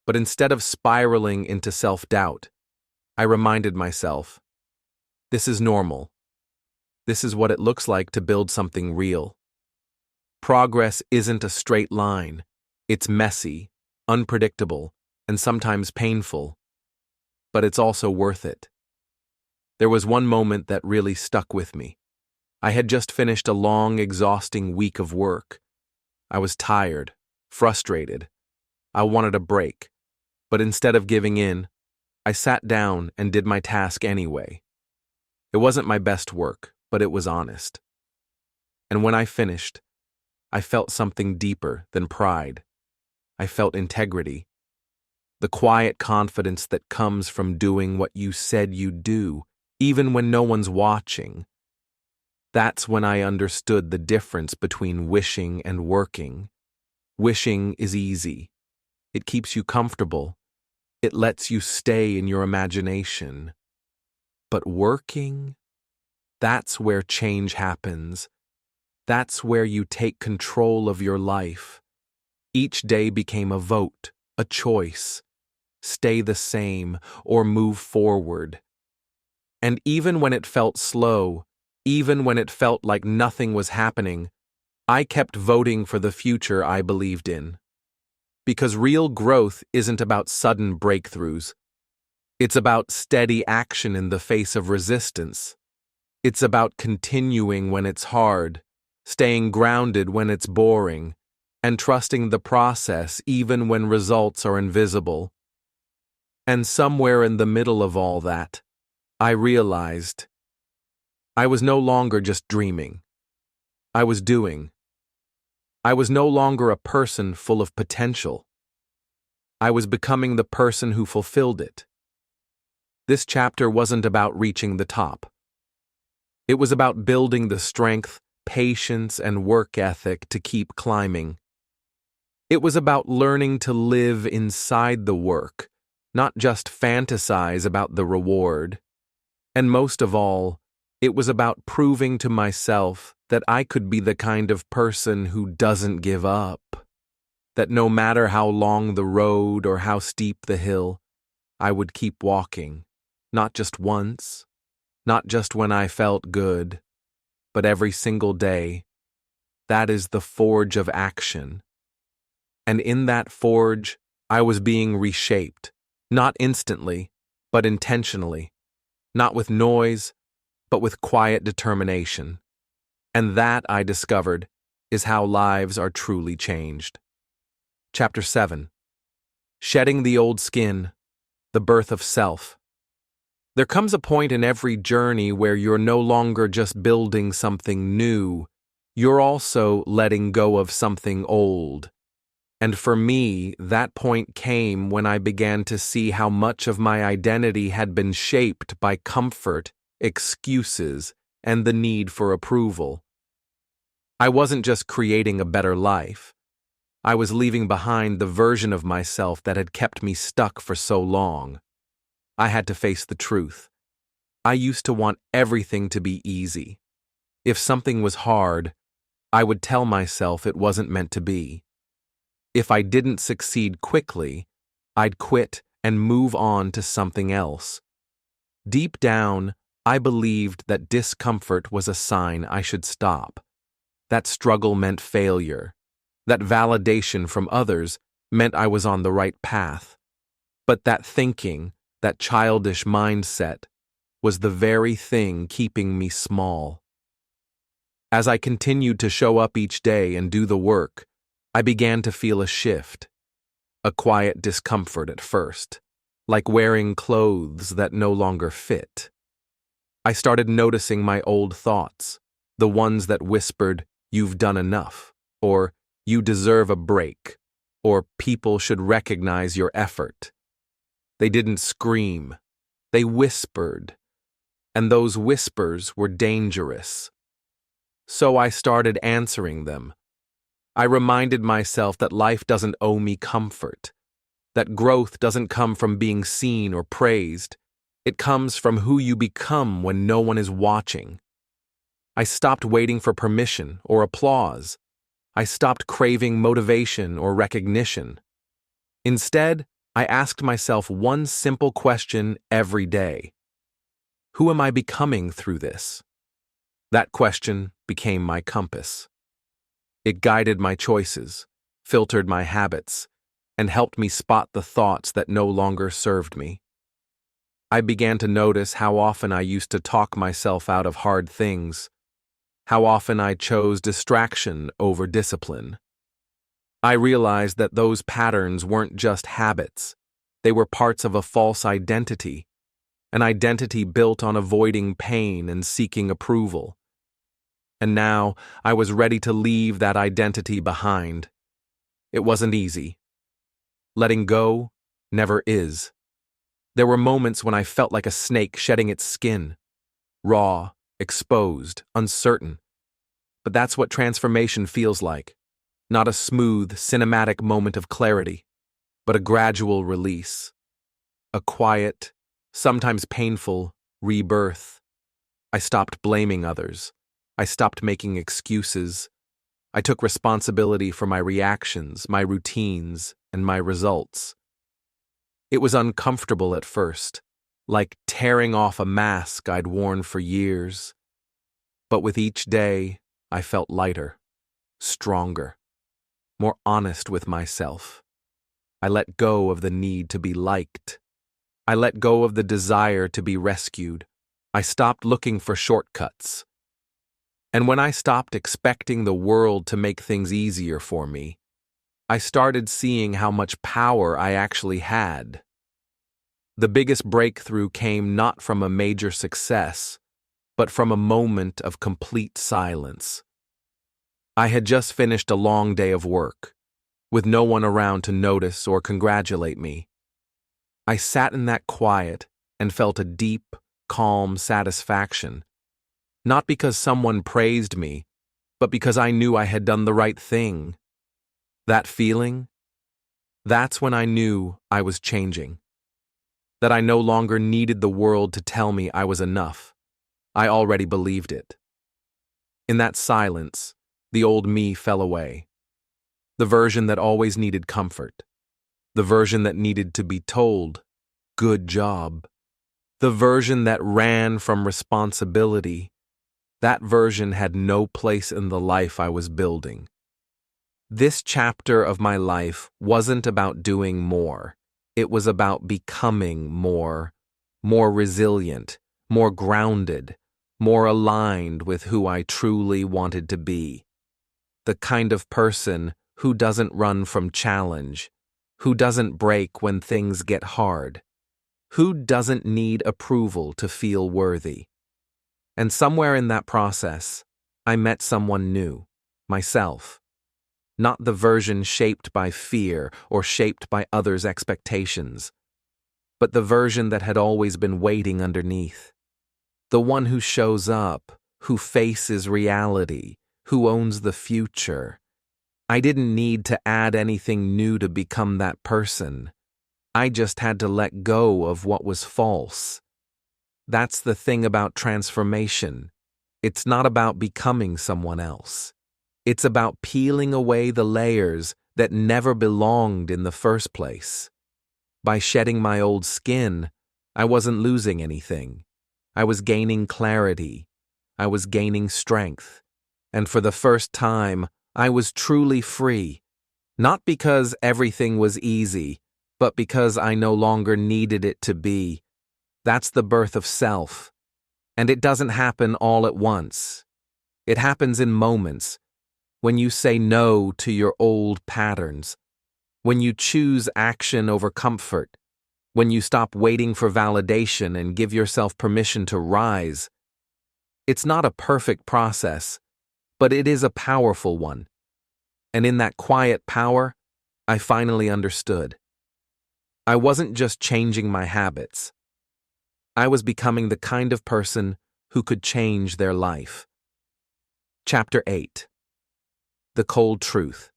But instead of spiraling into self-doubt, I reminded myself, this is normal. This is what it looks like to build something real. Progress isn't a straight line. It's messy, unpredictable, and sometimes painful. But it's also worth it. There was one moment that really stuck with me. I had just finished a long, exhausting week of work. I was tired, frustrated. I wanted a break. But instead of giving in, I sat down and did my task anyway. It wasn't my best work, but it was honest. And when I finished, I felt something deeper than pride. I felt integrity. The quiet confidence that comes from doing what you said you'd do, even when no one's watching. That's when I understood the difference between wishing and working. Wishing is easy. It keeps you comfortable. It lets you stay in your imagination. But working, that's where change happens. That's where you take control of your life. Each day became a vote, a choice. Stay the same or move forward. And even when it felt slow, even when it felt like nothing was happening, I kept voting for the future I believed in. Because real growth isn't about sudden breakthroughs. It's about steady action in the face of resistance. It's about continuing when it's hard, staying grounded when it's boring, and trusting the process even when results are invisible. And somewhere in the middle of all that, I realized I was no longer just dreaming. I was doing. I was no longer a person full of potential. I was becoming the person who fulfilled it. This chapter wasn't about reaching the top. It was about building the strength, patience, and work ethic to keep climbing. It was about learning to live inside the work, not just fantasize about the reward. And most of all, it was about proving to myself that I could be the kind of person who doesn't give up. That no matter how long the road or how steep the hill, I would keep walking. Not just once, not just when I felt good, but every single day. That is the forge of action. And in that forge, I was being reshaped, not instantly, but intentionally, not with noise, but with quiet determination. And that, I discovered, is how lives are truly changed. Chapter 7. Shedding the Old Skin, the Birth of Self. There comes a point in every journey where you're no longer just building something new, You're also letting go of something old. And for me, that point came when I began to see how much of my identity had been shaped by comfort, excuses, and the need for approval. I wasn't just creating a better life. I was leaving behind the version of myself that had kept me stuck for so long. I had to face the truth. I used to want everything to be easy. If something was hard, I would tell myself it wasn't meant to be. If I didn't succeed quickly, I'd quit and move on to something else. Deep down, I believed that discomfort was a sign I should stop. That struggle meant failure. That validation from others meant I was on the right path. But that thinking, that childish mindset, was the very thing keeping me small. As I continued to show up each day and do the work, I began to feel a shift. A quiet discomfort at first, like wearing clothes that no longer fit. I started noticing my old thoughts, the ones that whispered, "You've done enough," or "You deserve a break," or "People should recognize your effort." They didn't scream, they whispered, and those whispers were dangerous. So I started answering them. I reminded myself that life doesn't owe me comfort, that growth doesn't come from being seen or praised. It comes from who you become when no one is watching. I stopped waiting for permission or applause. I stopped craving motivation or recognition. Instead, I asked myself one simple question every day. Who am I becoming through this? That question became my compass. It guided my choices, filtered my habits, and helped me spot the thoughts that no longer served me. I began to notice how often I used to talk myself out of hard things, how often I chose distraction over discipline. I realized that those patterns weren't just habits, they were parts of a false identity, an identity built on avoiding pain and seeking approval. And now I was ready to leave that identity behind. It wasn't easy. Letting go never is. There were moments when I felt like a snake shedding its skin, raw, exposed, uncertain. But that's what transformation feels like. Not a smooth, cinematic moment of clarity, but a gradual release. A quiet, sometimes painful, rebirth. I stopped blaming others. I stopped making excuses. I took responsibility for my reactions, my routines, and my results. It was uncomfortable at first, like tearing off a mask I'd worn for years. But with each day, I felt lighter, stronger, more honest with myself. I let go of the need to be liked. I let go of the desire to be rescued. I stopped looking for shortcuts. And when I stopped expecting the world to make things easier for me, I started seeing how much power I actually had. The biggest breakthrough came not from a major success, but from a moment of complete silence. I had just finished a long day of work, with no one around to notice or congratulate me. I sat in that quiet and felt a deep, calm satisfaction. Not because someone praised me, but because I knew I had done the right thing. That feeling? That's when I knew I was changing. That I no longer needed the world to tell me I was enough. I already believed it. In that silence, the old me fell away. The version that always needed comfort. The version that needed to be told, "Good job." The version that ran from responsibility. That version had no place in the life I was building. This chapter of my life wasn't about doing more. It was about becoming more resilient, more grounded, more aligned with who I truly wanted to be. The kind of person who doesn't run from challenge, who doesn't break when things get hard, who doesn't need approval to feel worthy. And somewhere in that process, I met someone new, myself. Not the version shaped by fear or shaped by others' expectations, but the version that had always been waiting underneath. The one who shows up, who faces reality, who owns the future. I didn't need to add anything new to become that person. I just had to let go of what was false. That's the thing about transformation. It's not about becoming someone else. It's about peeling away the layers that never belonged in the first place. By shedding my old skin, I wasn't losing anything. I was gaining clarity. I was gaining strength. And for the first time, I was truly free. Not because everything was easy, but because I no longer needed it to be. That's the birth of self. And it doesn't happen all at once. It happens in moments, when you say no to your old patterns, when you choose action over comfort, when you stop waiting for validation and give yourself permission to rise. It's not a perfect process, but it is a powerful one. And in that quiet power, I finally understood. I wasn't just changing my habits. I was becoming the kind of person who could change their life. Chapter 8. The Cold Truth.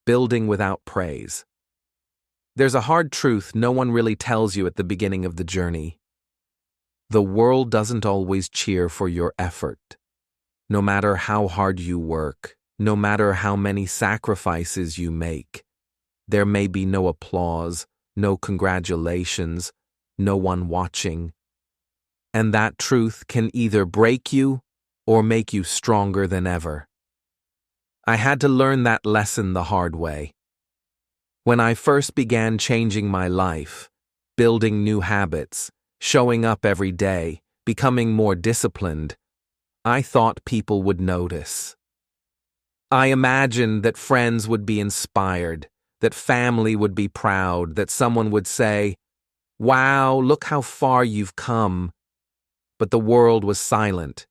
Building without praise. There's a hard truth no one really tells you at the beginning of the journey. The world doesn't always cheer for your effort. No matter how hard you work, no matter how many sacrifices you make, there may be no applause, no congratulations, no one watching. And that truth can either break you or make you stronger than ever. I had to learn that lesson the hard way. When I first began changing my life, building new habits, showing up every day, becoming more disciplined, I thought people would notice. I imagined that friends would be inspired, that family would be proud, that someone would say, "Wow, look how far you've come." But the world was silent.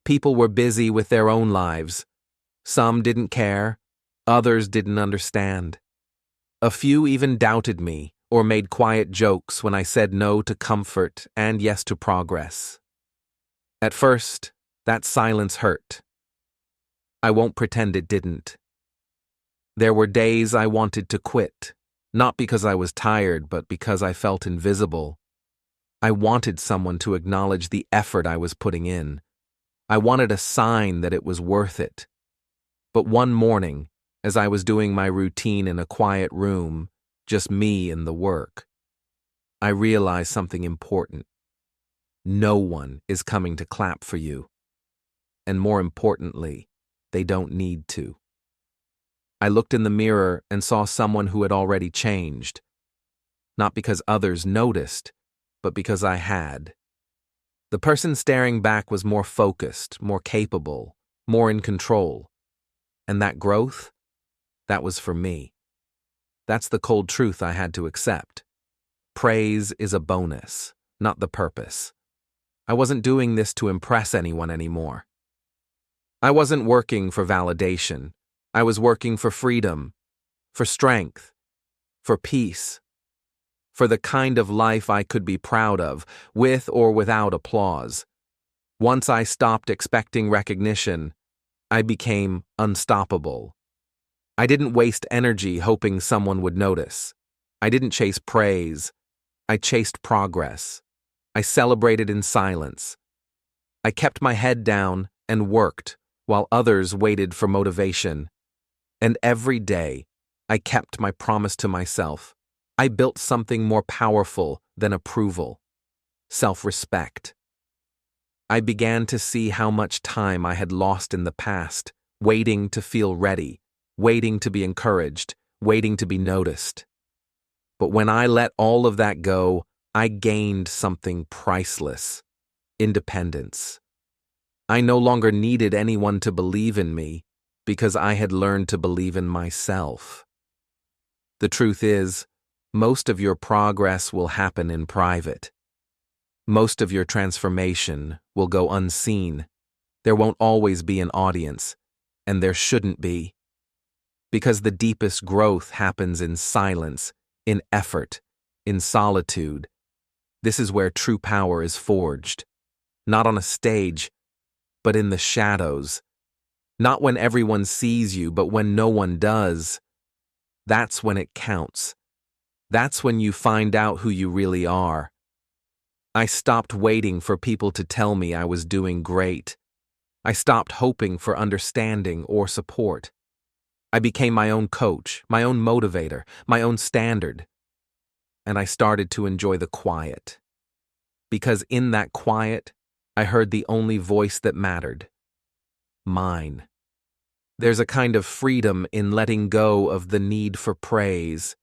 People were busy with their own lives. Some didn't care, others didn't understand. A few even doubted me or made quiet jokes when I said no to comfort and yes to progress. At first, that silence hurt. I won't pretend it didn't. There were days I wanted to quit, not because I was tired, but because I felt invisible. I wanted someone to acknowledge the effort I was putting in. I wanted a sign that it was worth it. But one morning, as I was doing my routine in a quiet room, just me and the work, I realized something important. No one is coming to clap for you. And more importantly, they don't need to. I looked in the mirror and saw someone who had already changed. Not because others noticed, but because I had. The person staring back was more focused, more capable, more in control. And that growth, that was for me. That's the cold truth I had to accept. Praise is a bonus, not the purpose. I wasn't doing this to impress anyone anymore. I wasn't working for validation. I was working for freedom, for strength, for peace, for the kind of life I could be proud of, with or without applause. Once I stopped expecting recognition, I became unstoppable. I didn't waste energy hoping someone would notice. I didn't chase praise. I chased progress. I celebrated in silence. I kept my head down and worked while others waited for motivation. And every day, I kept my promise to myself. I built something more powerful than approval: self-respect. I began to see how much time I had lost in the past, waiting to feel ready, waiting to be encouraged, waiting to be noticed. But when I let all of that go, I gained something priceless: independence. I no longer needed anyone to believe in me because I had learned to believe in myself. The truth is, most of your progress will happen in private. Most of your transformation will go unseen. There won't always be an audience, and there shouldn't be. Because the deepest growth happens in silence, in effort, in solitude. This is where true power is forged. Not on a stage, but in the shadows. Not when everyone sees you, but when no one does. That's when it counts. That's when you find out who you really are. I stopped waiting for people to tell me I was doing great. I stopped hoping for understanding or support. I became my own coach, my own motivator, my own standard. And I started to enjoy the quiet. Because in that quiet, I heard the only voice that mattered. Mine. There's a kind of freedom in letting go of the need for praise.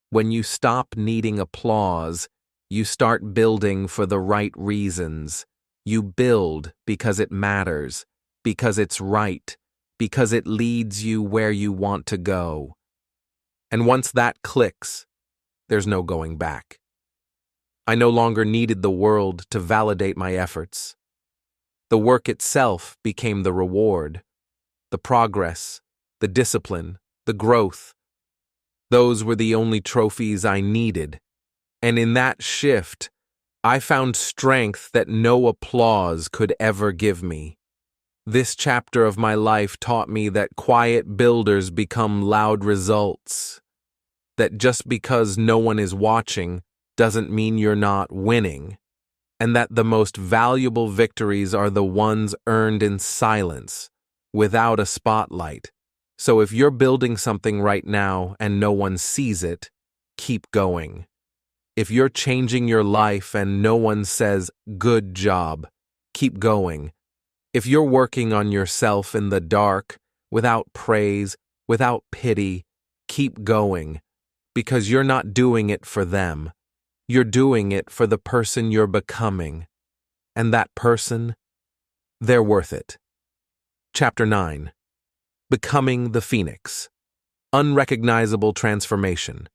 When you stop needing applause, you start building for the right reasons. You build because it matters, because it's right, because it leads you where you want to go. And once that clicks, there's no going back. I no longer needed the world to validate my efforts. The work itself became the reward, the progress, the discipline, the growth. Those were the only trophies I needed. And in that shift, I found strength that no applause could ever give me. This chapter of my life taught me that quiet builders become loud results. That just because no one is watching doesn't mean you're not winning. And that the most valuable victories are the ones earned in silence, without a spotlight. So if you're building something right now and no one sees it, keep going. If you're changing your life and no one says, "Good job," keep going. If you're working on yourself in the dark, without praise, without pity, keep going. Because you're not doing it for them. You're doing it for the person you're becoming. And that person, they're worth it. Chapter 9. Becoming the Phoenix. Unrecognizable transformation.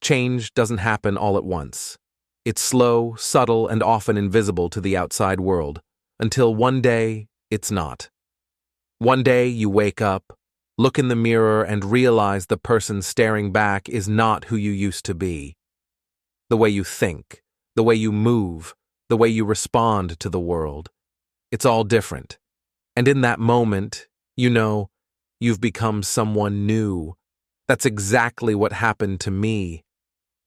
Change doesn't happen all at once. It's slow, subtle, and often invisible to the outside world, until one day, it's not. One day you wake up, look in the mirror, and realize the person staring back is not who you used to be. The way you think, the way you move, the way you respond to the world. It's all different. And in that moment, you know, you've become someone new. That's exactly what happened to me.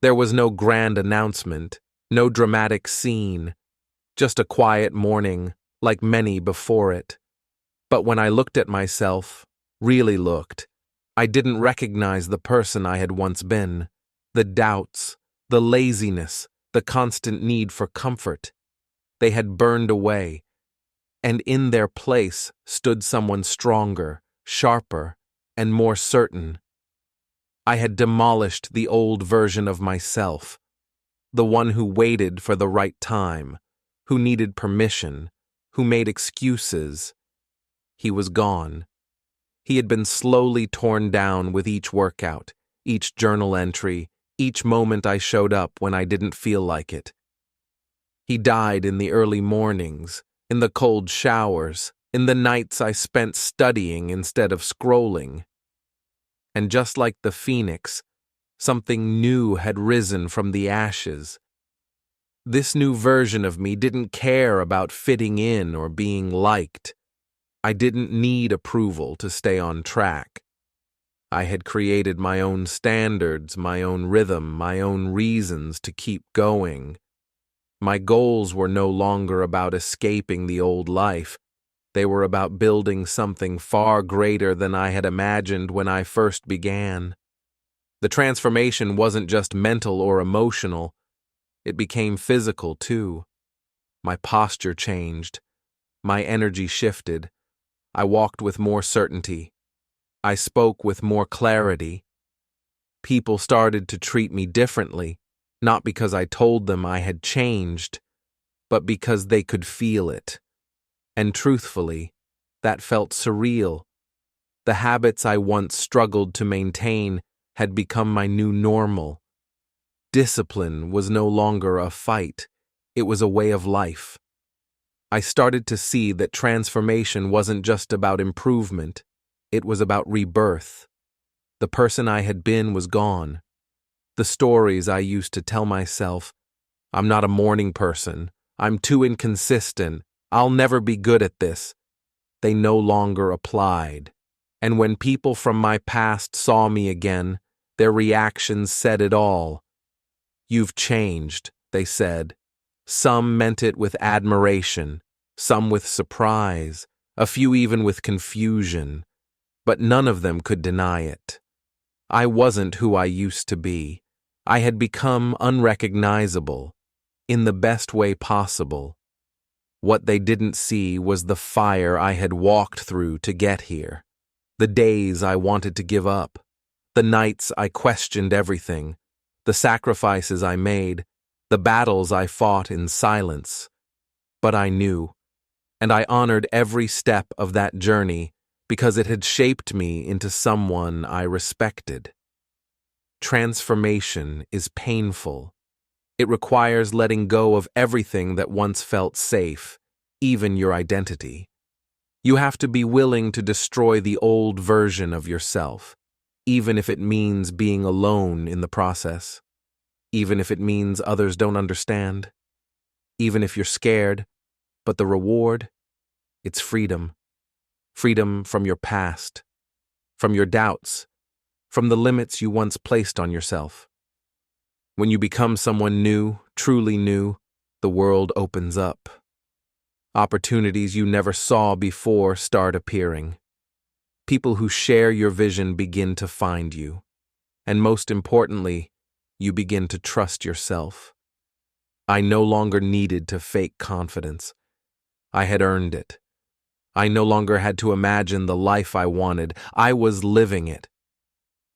There was no grand announcement, no dramatic scene, just a quiet morning, like many before it. But when I looked at myself, really looked, I didn't recognize the person I had once been. The doubts, the laziness, the constant need for comfort. They had burned away, and in their place stood someone stronger, sharper, and more certain. I had demolished the old version of myself, the one who waited for the right time, who needed permission, who made excuses. He was gone. He had been slowly torn down with each workout, each journal entry, each moment I showed up when I didn't feel like it. He died in the early mornings, in the cold showers, in the nights I spent studying instead of scrolling. And just like the phoenix, something new had risen from the ashes. This new version of me didn't care about fitting in or being liked. I didn't need approval to stay on track. I had created my own standards, my own rhythm, my own reasons to keep going. My goals were no longer about escaping the old life. They were about building something far greater than I had imagined when I first began. The transformation wasn't just mental or emotional. It became physical, too. My posture changed. My energy shifted. I walked with more certainty. I spoke with more clarity. People started to treat me differently, not because I told them I had changed, but because they could feel it. And truthfully, that felt surreal. The habits I once struggled to maintain had become my new normal. Discipline was no longer a fight, it was a way of life. I started to see that transformation wasn't just about improvement, it was about rebirth. The person I had been was gone. The stories I used to tell myself, I'm not a morning person, I'm too inconsistent, I'll never be good at this, they no longer applied. And when people from my past saw me again, their reactions said it all. You've changed, they said. Some meant it with admiration, some with surprise, a few even with confusion, but none of them could deny it. I wasn't who I used to be. I had become unrecognizable, in the best way possible. What they didn't see was the fire I had walked through to get here, the days I wanted to give up, the nights I questioned everything, the sacrifices I made, the battles I fought in silence. But I knew, and I honored every step of that journey because it had shaped me into someone I respected. Transformation is painful. It requires letting go of everything that once felt safe, even your identity. You have to be willing to destroy the old version of yourself, even if it means being alone in the process, even if it means others don't understand, even if you're scared, but the reward, it's freedom. Freedom from your past, from your doubts, from the limits you once placed on yourself. When you become someone new, truly new, the world opens up. Opportunities you never saw before start appearing. People who share your vision begin to find you. And most importantly, you begin to trust yourself. I no longer needed to fake confidence. I had earned it. I no longer had to imagine the life I wanted. I was living it.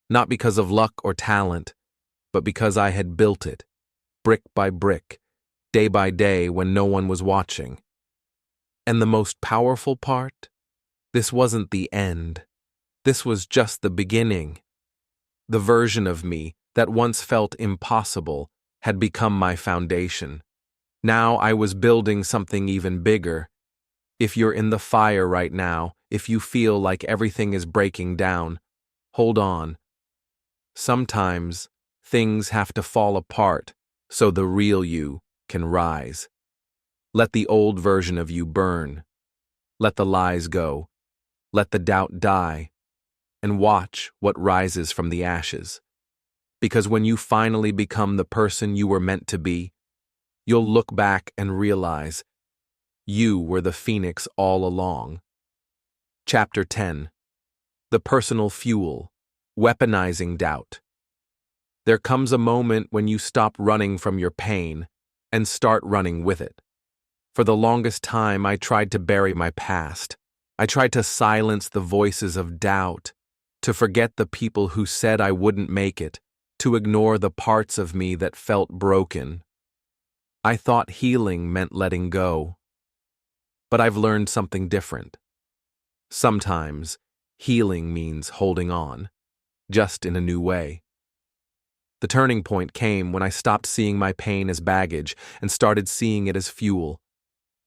Not because of luck or talent, but because I had built it, brick by brick, day by day when no one was watching. And the most powerful part? This wasn't the end. This was just the beginning. The version of me that once felt impossible had become my foundation. Now I was building something even bigger. If you're in the fire right now, if you feel like everything is breaking down, hold on. Sometimes things have to fall apart so the real you can rise. Let the old version of you burn. Let the lies go. Let the doubt die. And watch what rises from the ashes. Because when you finally become the person you were meant to be, you'll look back and realize you were the phoenix all along. Chapter 10. The Personal Fuel, Weaponizing Doubt. There comes a moment when you stop running from your pain and start running with it. For the longest time, I tried to bury my past. I tried to silence the voices of doubt, to forget the people who said I wouldn't make it, to ignore the parts of me that felt broken. I thought healing meant letting go. But I've learned something different. Sometimes, healing means holding on, just in a new way. The turning point came when I stopped seeing my pain as baggage and started seeing it as fuel.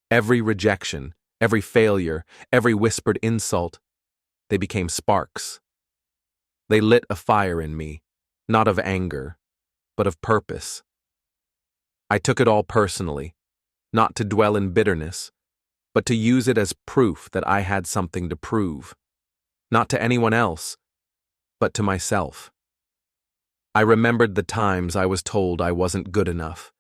Every rejection, every failure, every whispered insult, they became sparks. They lit a fire in me, not of anger, but of purpose. I took it all personally, not to dwell in bitterness, but to use it as proof that I had something to prove, not to anyone else, but to myself. I remembered the times I was told I wasn't good enough,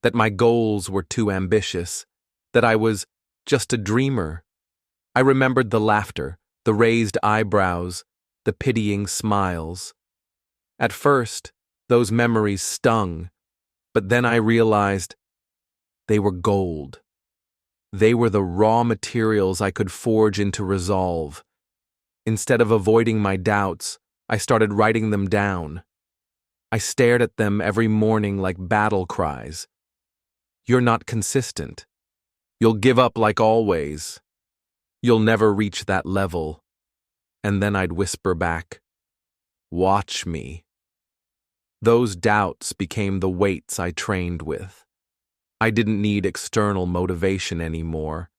that my goals were too ambitious, that I was just a dreamer. I remembered the laughter, the raised eyebrows, the pitying smiles. At first, those memories stung, but then I realized they were gold. They were the raw materials I could forge into resolve. Instead of avoiding my doubts, I started writing them down. I stared at them every morning like battle cries. You're not consistent. You'll give up like always. You'll never reach that level. And then I'd whisper back, watch me. Those doubts became the weights I trained with. I didn't need external motivation anymore.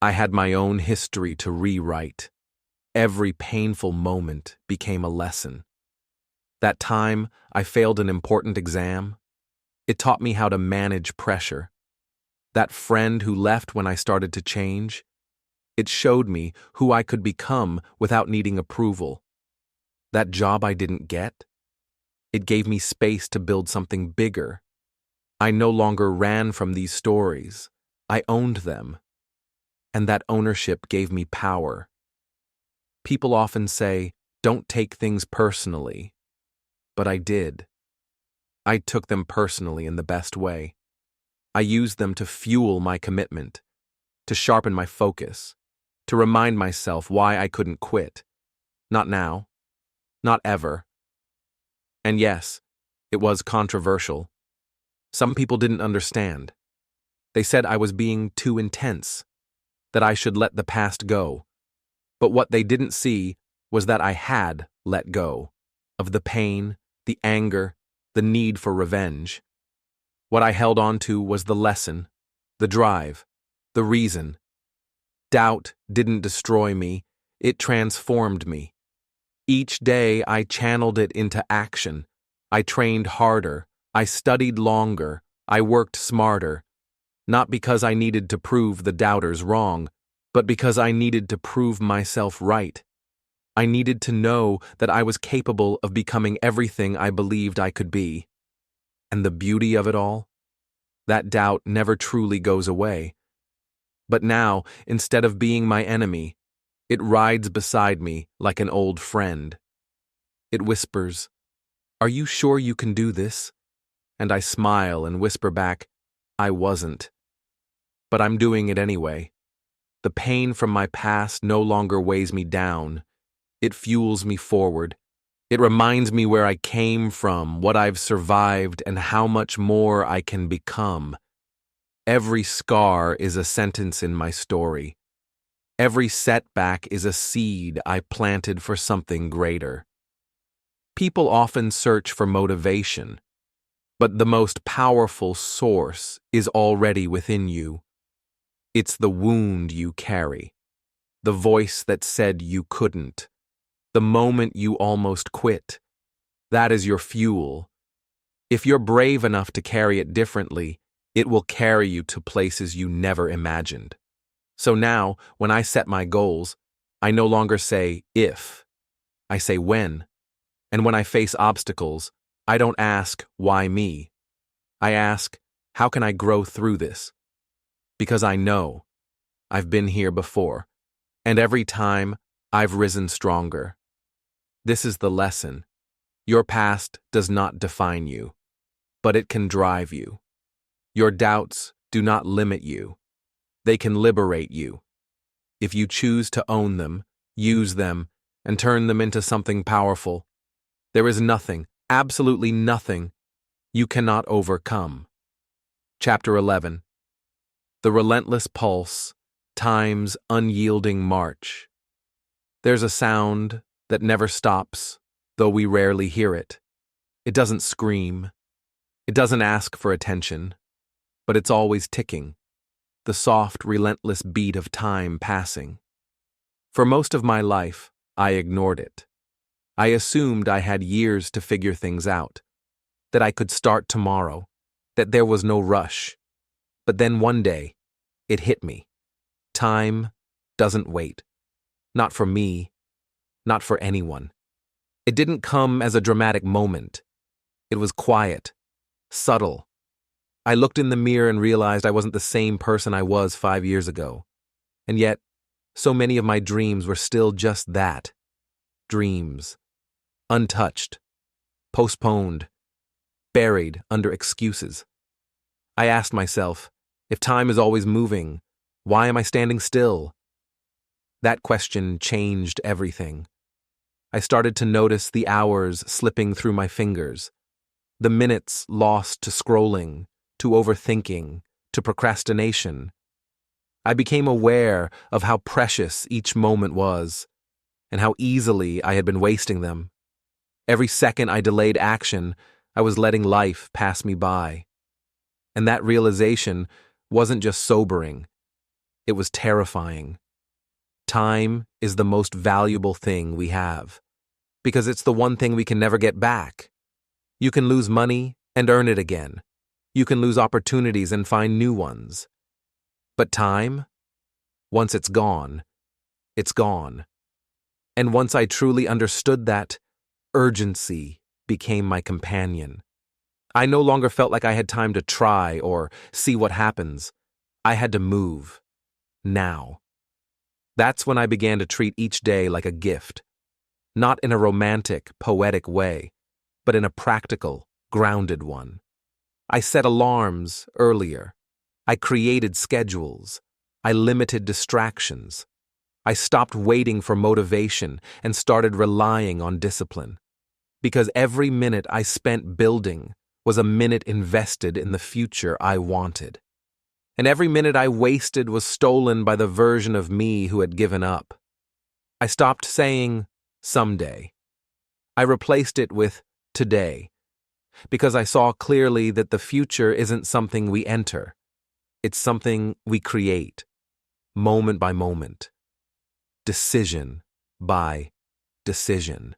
I had my own history to rewrite. Every painful moment became a lesson. That time I failed an important exam, it taught me how to manage pressure. That friend who left when I started to change, it showed me who I could become without needing approval. That job I didn't get, it gave me space to build something bigger. I no longer ran from these stories. I owned them. And that ownership gave me power. People often say, don't take things personally. But I did. I took them personally in the best way. I used them to fuel my commitment, to sharpen my focus, to remind myself why I couldn't quit. Not now. Not ever. And yes, it was controversial. Some people didn't understand. They said I was being too intense, that I should let the past go. But what they didn't see was that I had let go of the pain, the anger, the need for revenge. What I held on to was the lesson, the drive, the reason. Doubt didn't destroy me, it transformed me. Each day I channeled it into action. I trained harder, I studied longer, I worked smarter. Not because I needed to prove the doubters wrong, but because I needed to prove myself right. I needed to know that I was capable of becoming everything I believed I could be. And the beauty of it all? That doubt never truly goes away. But now, instead of being my enemy, it rides beside me like an old friend. It whispers, "Are you sure you can do this?" And I smile and whisper back, "I wasn't. But I'm doing it anyway." The pain from my past no longer weighs me down. It fuels me forward. It reminds me where I came from, what I've survived, and how much more I can become. Every scar is a sentence in my story. Every setback is a seed I planted for something greater. People often search for motivation, but the most powerful source is already within you. It's the wound you carry, the voice that said you couldn't, the moment you almost quit. That is your fuel. If you're brave enough to carry it differently, it will carry you to places you never imagined. So now, when I set my goals, I no longer say if, I say when. And when I face obstacles, I don't ask, why me? I ask, how can I grow through this? Because I know I've been here before, and every time I've risen stronger. This is the lesson. Your past does not define you, but it can drive you. Your doubts do not limit you. They can liberate you. If you choose to own them, use them, and turn them into something powerful, there is nothing, absolutely nothing, you cannot overcome. Chapter 11. The relentless pulse, time's unyielding march. There's a sound that never stops, though we rarely hear it. It doesn't scream. It doesn't ask for attention, but it's always ticking, the soft, relentless beat of time passing. For most of my life, I ignored it. I assumed I had years to figure things out, that I could start tomorrow, that there was no rush. But then one day, it hit me. Time doesn't wait. Not for me, not for anyone. It didn't come as a dramatic moment. It was quiet, subtle. I looked in the mirror and realized I wasn't the same person I was 5 years ago. And yet, so many of my dreams were still just that. Dreams. Untouched. Postponed. Buried under excuses. I asked myself, if time is always moving, why am I standing still? That question changed everything. I started to notice the hours slipping through my fingers, the minutes lost to scrolling, to overthinking, to procrastination. I became aware of how precious each moment was, and how easily I had been wasting them. Every second I delayed action, I was letting life pass me by. And that realization wasn't just sobering, it was terrifying. Time is the most valuable thing we have, because it's the one thing we can never get back. You can lose money and earn it again. You can lose opportunities and find new ones. But time? Once it's gone, it's gone. And once I truly understood that, urgency became my companion. I no longer felt like I had time to try or see what happens. I had to move. Now. That's when I began to treat each day like a gift. Not in a romantic, poetic way, but in a practical, grounded one. I set alarms earlier. I created schedules. I limited distractions. I stopped waiting for motivation and started relying on discipline. Because every minute I spent building was a minute invested in the future I wanted. And every minute I wasted was stolen by the version of me who had given up. I stopped saying, someday. I replaced it with today, because I saw clearly that the future isn't something we enter. It's something we create, moment by moment, decision by decision.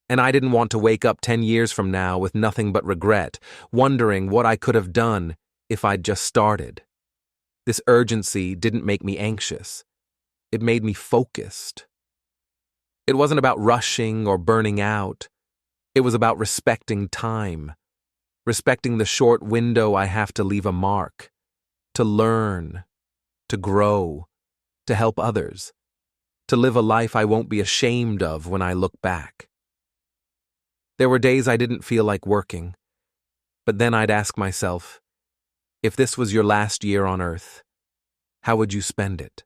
And I didn't want to wake up 10 years from now with nothing but regret, wondering what I could have done if I'd just started. This urgency didn't make me anxious. It made me focused. It wasn't about rushing or burning out. It was about respecting time, respecting the short window I have to leave a mark, to learn, to grow, to help others, to live a life I won't be ashamed of when I look back. There were days I didn't feel like working, but then I'd ask myself, if this was your last year on Earth, how would you spend it?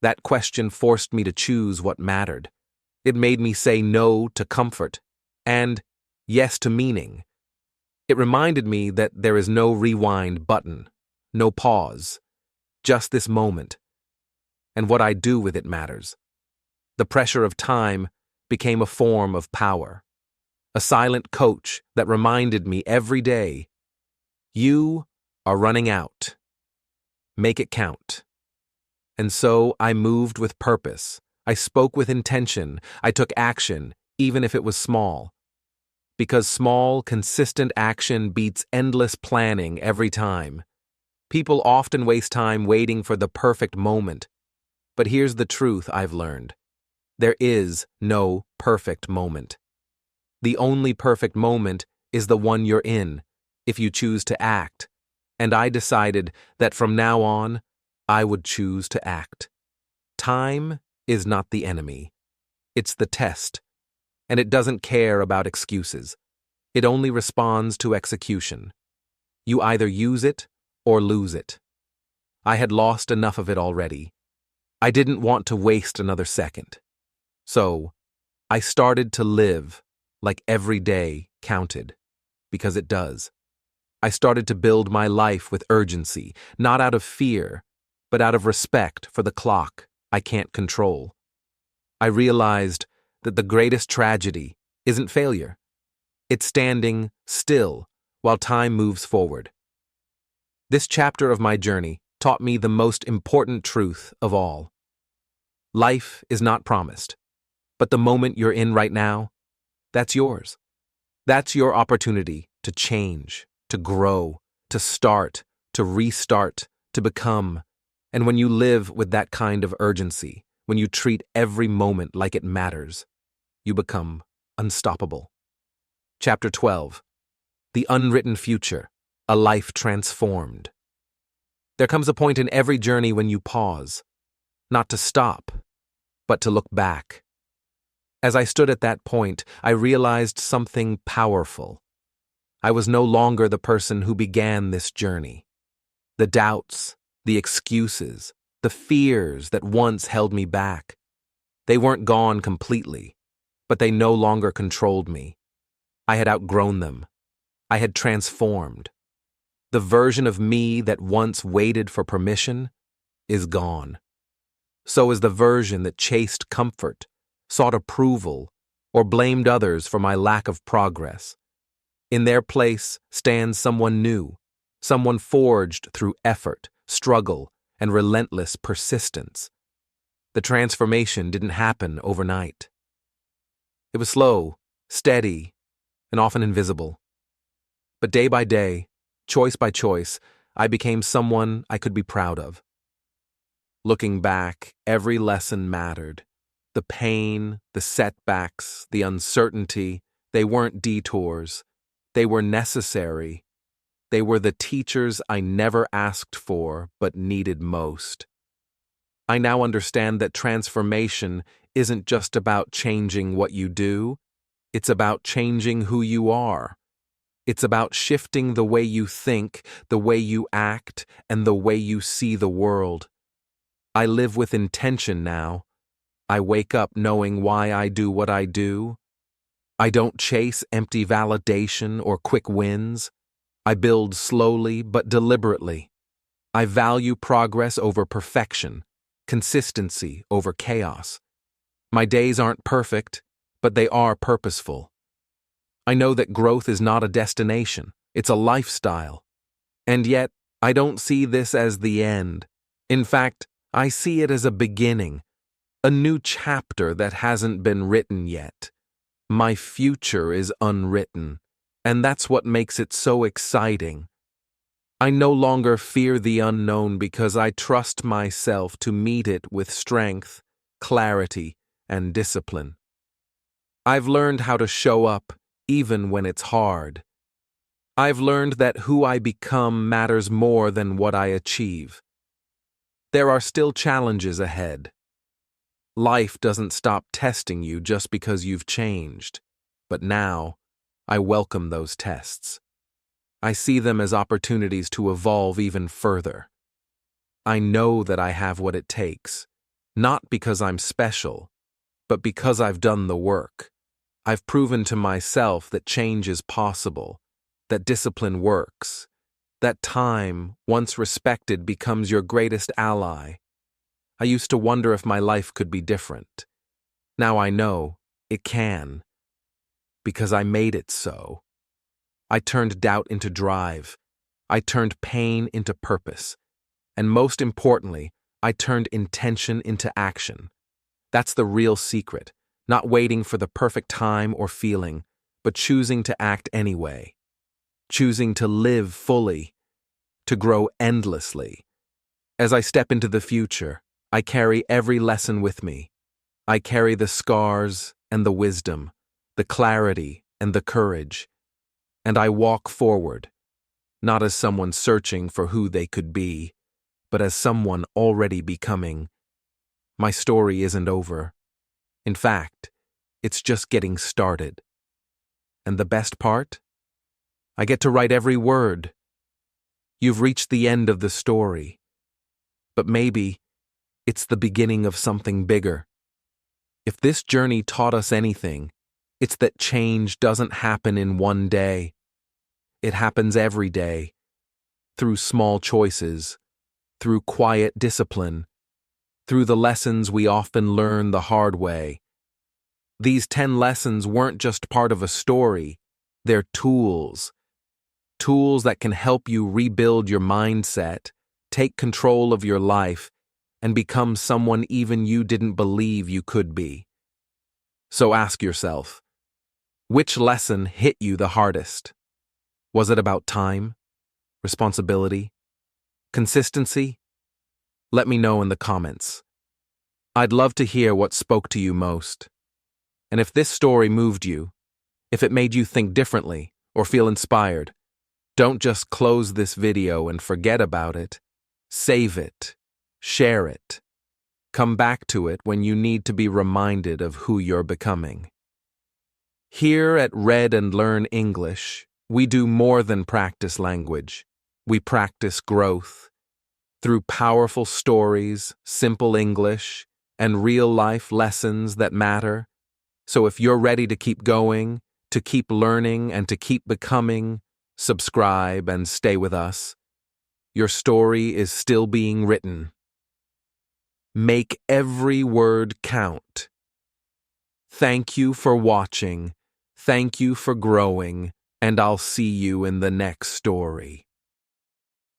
That question forced me to choose what mattered. It made me say no to comfort and yes to meaning. It reminded me that there is no rewind button, no pause, just this moment. And what I do with it matters. The pressure of time became a form of power, a silent coach that reminded me every day, you are running out. Make it count. And so I moved with purpose. I spoke with intention. I took action, even if it was small. Because small, consistent action beats endless planning every time. People often waste time waiting for the perfect moment. But here's the truth I've learned. There is no perfect moment. The only perfect moment is the one you're in, if you choose to act. And I decided that from now on, I would choose to act. Time is not the enemy. It's the test. And it doesn't care about excuses. It only responds to execution. You either use it or lose it. I had lost enough of it already. I didn't want to waste another second. So, I started to live like every day counted, because it does. I started to build my life with urgency, not out of fear, but out of respect for the clock I can't control. I realized that the greatest tragedy isn't failure. It's standing still while time moves forward. This chapter of my journey taught me the most important truth of all. Life is not promised, but the moment you're in right now, that's yours. That's your opportunity to change, to grow, to start, to restart, to become. And when you live with that kind of urgency, when you treat every moment like it matters, you become unstoppable. Chapter 12. The Unwritten Future, a Life Transformed. There comes a point in every journey when you pause, not to stop, but to look back. As I stood at that point, I realized something powerful. I was no longer the person who began this journey. The doubts, the excuses, the fears that once held me back, they weren't gone completely, but they no longer controlled me. I had outgrown them. I had transformed. The version of me that once waited for permission is gone. So is the version that chased comfort, sought approval, or blamed others for my lack of progress. In their place stands someone new, someone forged through effort, struggle, and relentless persistence. The transformation didn't happen overnight. It was slow, steady, and often invisible. But day by day, choice by choice, I became someone I could be proud of. Looking back, every lesson mattered. The pain, the setbacks, the uncertainty, they weren't detours. They were necessary. They were the teachers I never asked for but needed most. I now understand that transformation isn't just about changing what you do, it's about changing who you are. It's about shifting the way you think, the way you act, and the way you see the world. I live with intention now. I wake up knowing why I do what I do. I don't chase empty validation or quick wins. I build slowly but deliberately. I value progress over perfection, consistency over chaos. My days aren't perfect, but they are purposeful. I know that growth is not a destination, it's a lifestyle. And yet, I don't see this as the end. In fact, I see it as a beginning, a new chapter that hasn't been written yet. My future is unwritten, and that's what makes it so exciting. I no longer fear the unknown because I trust myself to meet it with strength, clarity, and discipline. I've learned how to show up even when it's hard. I've learned that who I become matters more than what I achieve. There are still challenges ahead. Life doesn't stop testing you just because you've changed, but now I welcome those tests. I see them as opportunities to evolve even further. I know that I have what it takes, not because I'm special, but because I've done the work. I've proven to myself that change is possible, that discipline works, that time, once respected, becomes your greatest ally. I used to wonder if my life could be different. Now I know it can, because I made it so. I turned doubt into drive. I turned pain into purpose. And most importantly, I turned intention into action. That's the real secret, not waiting for the perfect time or feeling, but choosing to act anyway. Choosing to live fully, to grow endlessly. As I step into the future, I carry every lesson with me. I carry the scars and the wisdom, the clarity and the courage. And I walk forward, not as someone searching for who they could be, but as someone already becoming. My story isn't over. In fact, it's just getting started. And the best part? I get to write every word. You've reached the end of the story. But maybe it's the beginning of something bigger. If this journey taught us anything, it's that change doesn't happen in one day. It happens every day, through small choices, through quiet discipline, through the lessons we often learn the hard way. These 10 lessons weren't just part of a story, they're tools. Tools that can help you rebuild your mindset, take control of your life, and become someone even you didn't believe you could be. So ask yourself, which lesson hit you the hardest? Was it about time, responsibility, consistency? Let me know in the comments. I'd love to hear what spoke to you most. And if this story moved you, if it made you think differently or feel inspired, don't just close this video and forget about it. Save it. Share it. Come back to it when you need to be reminded of who you're becoming. Here at Read and Learn English, we do more than practice language. We practice growth. Through powerful stories, simple English, and real-life lessons that matter. So if you're ready to keep going, to keep learning, and to keep becoming, subscribe and stay with us. Your story is still being written. Make every word count. Thank you for watching. Thank you for growing. and I'll see you in the next story.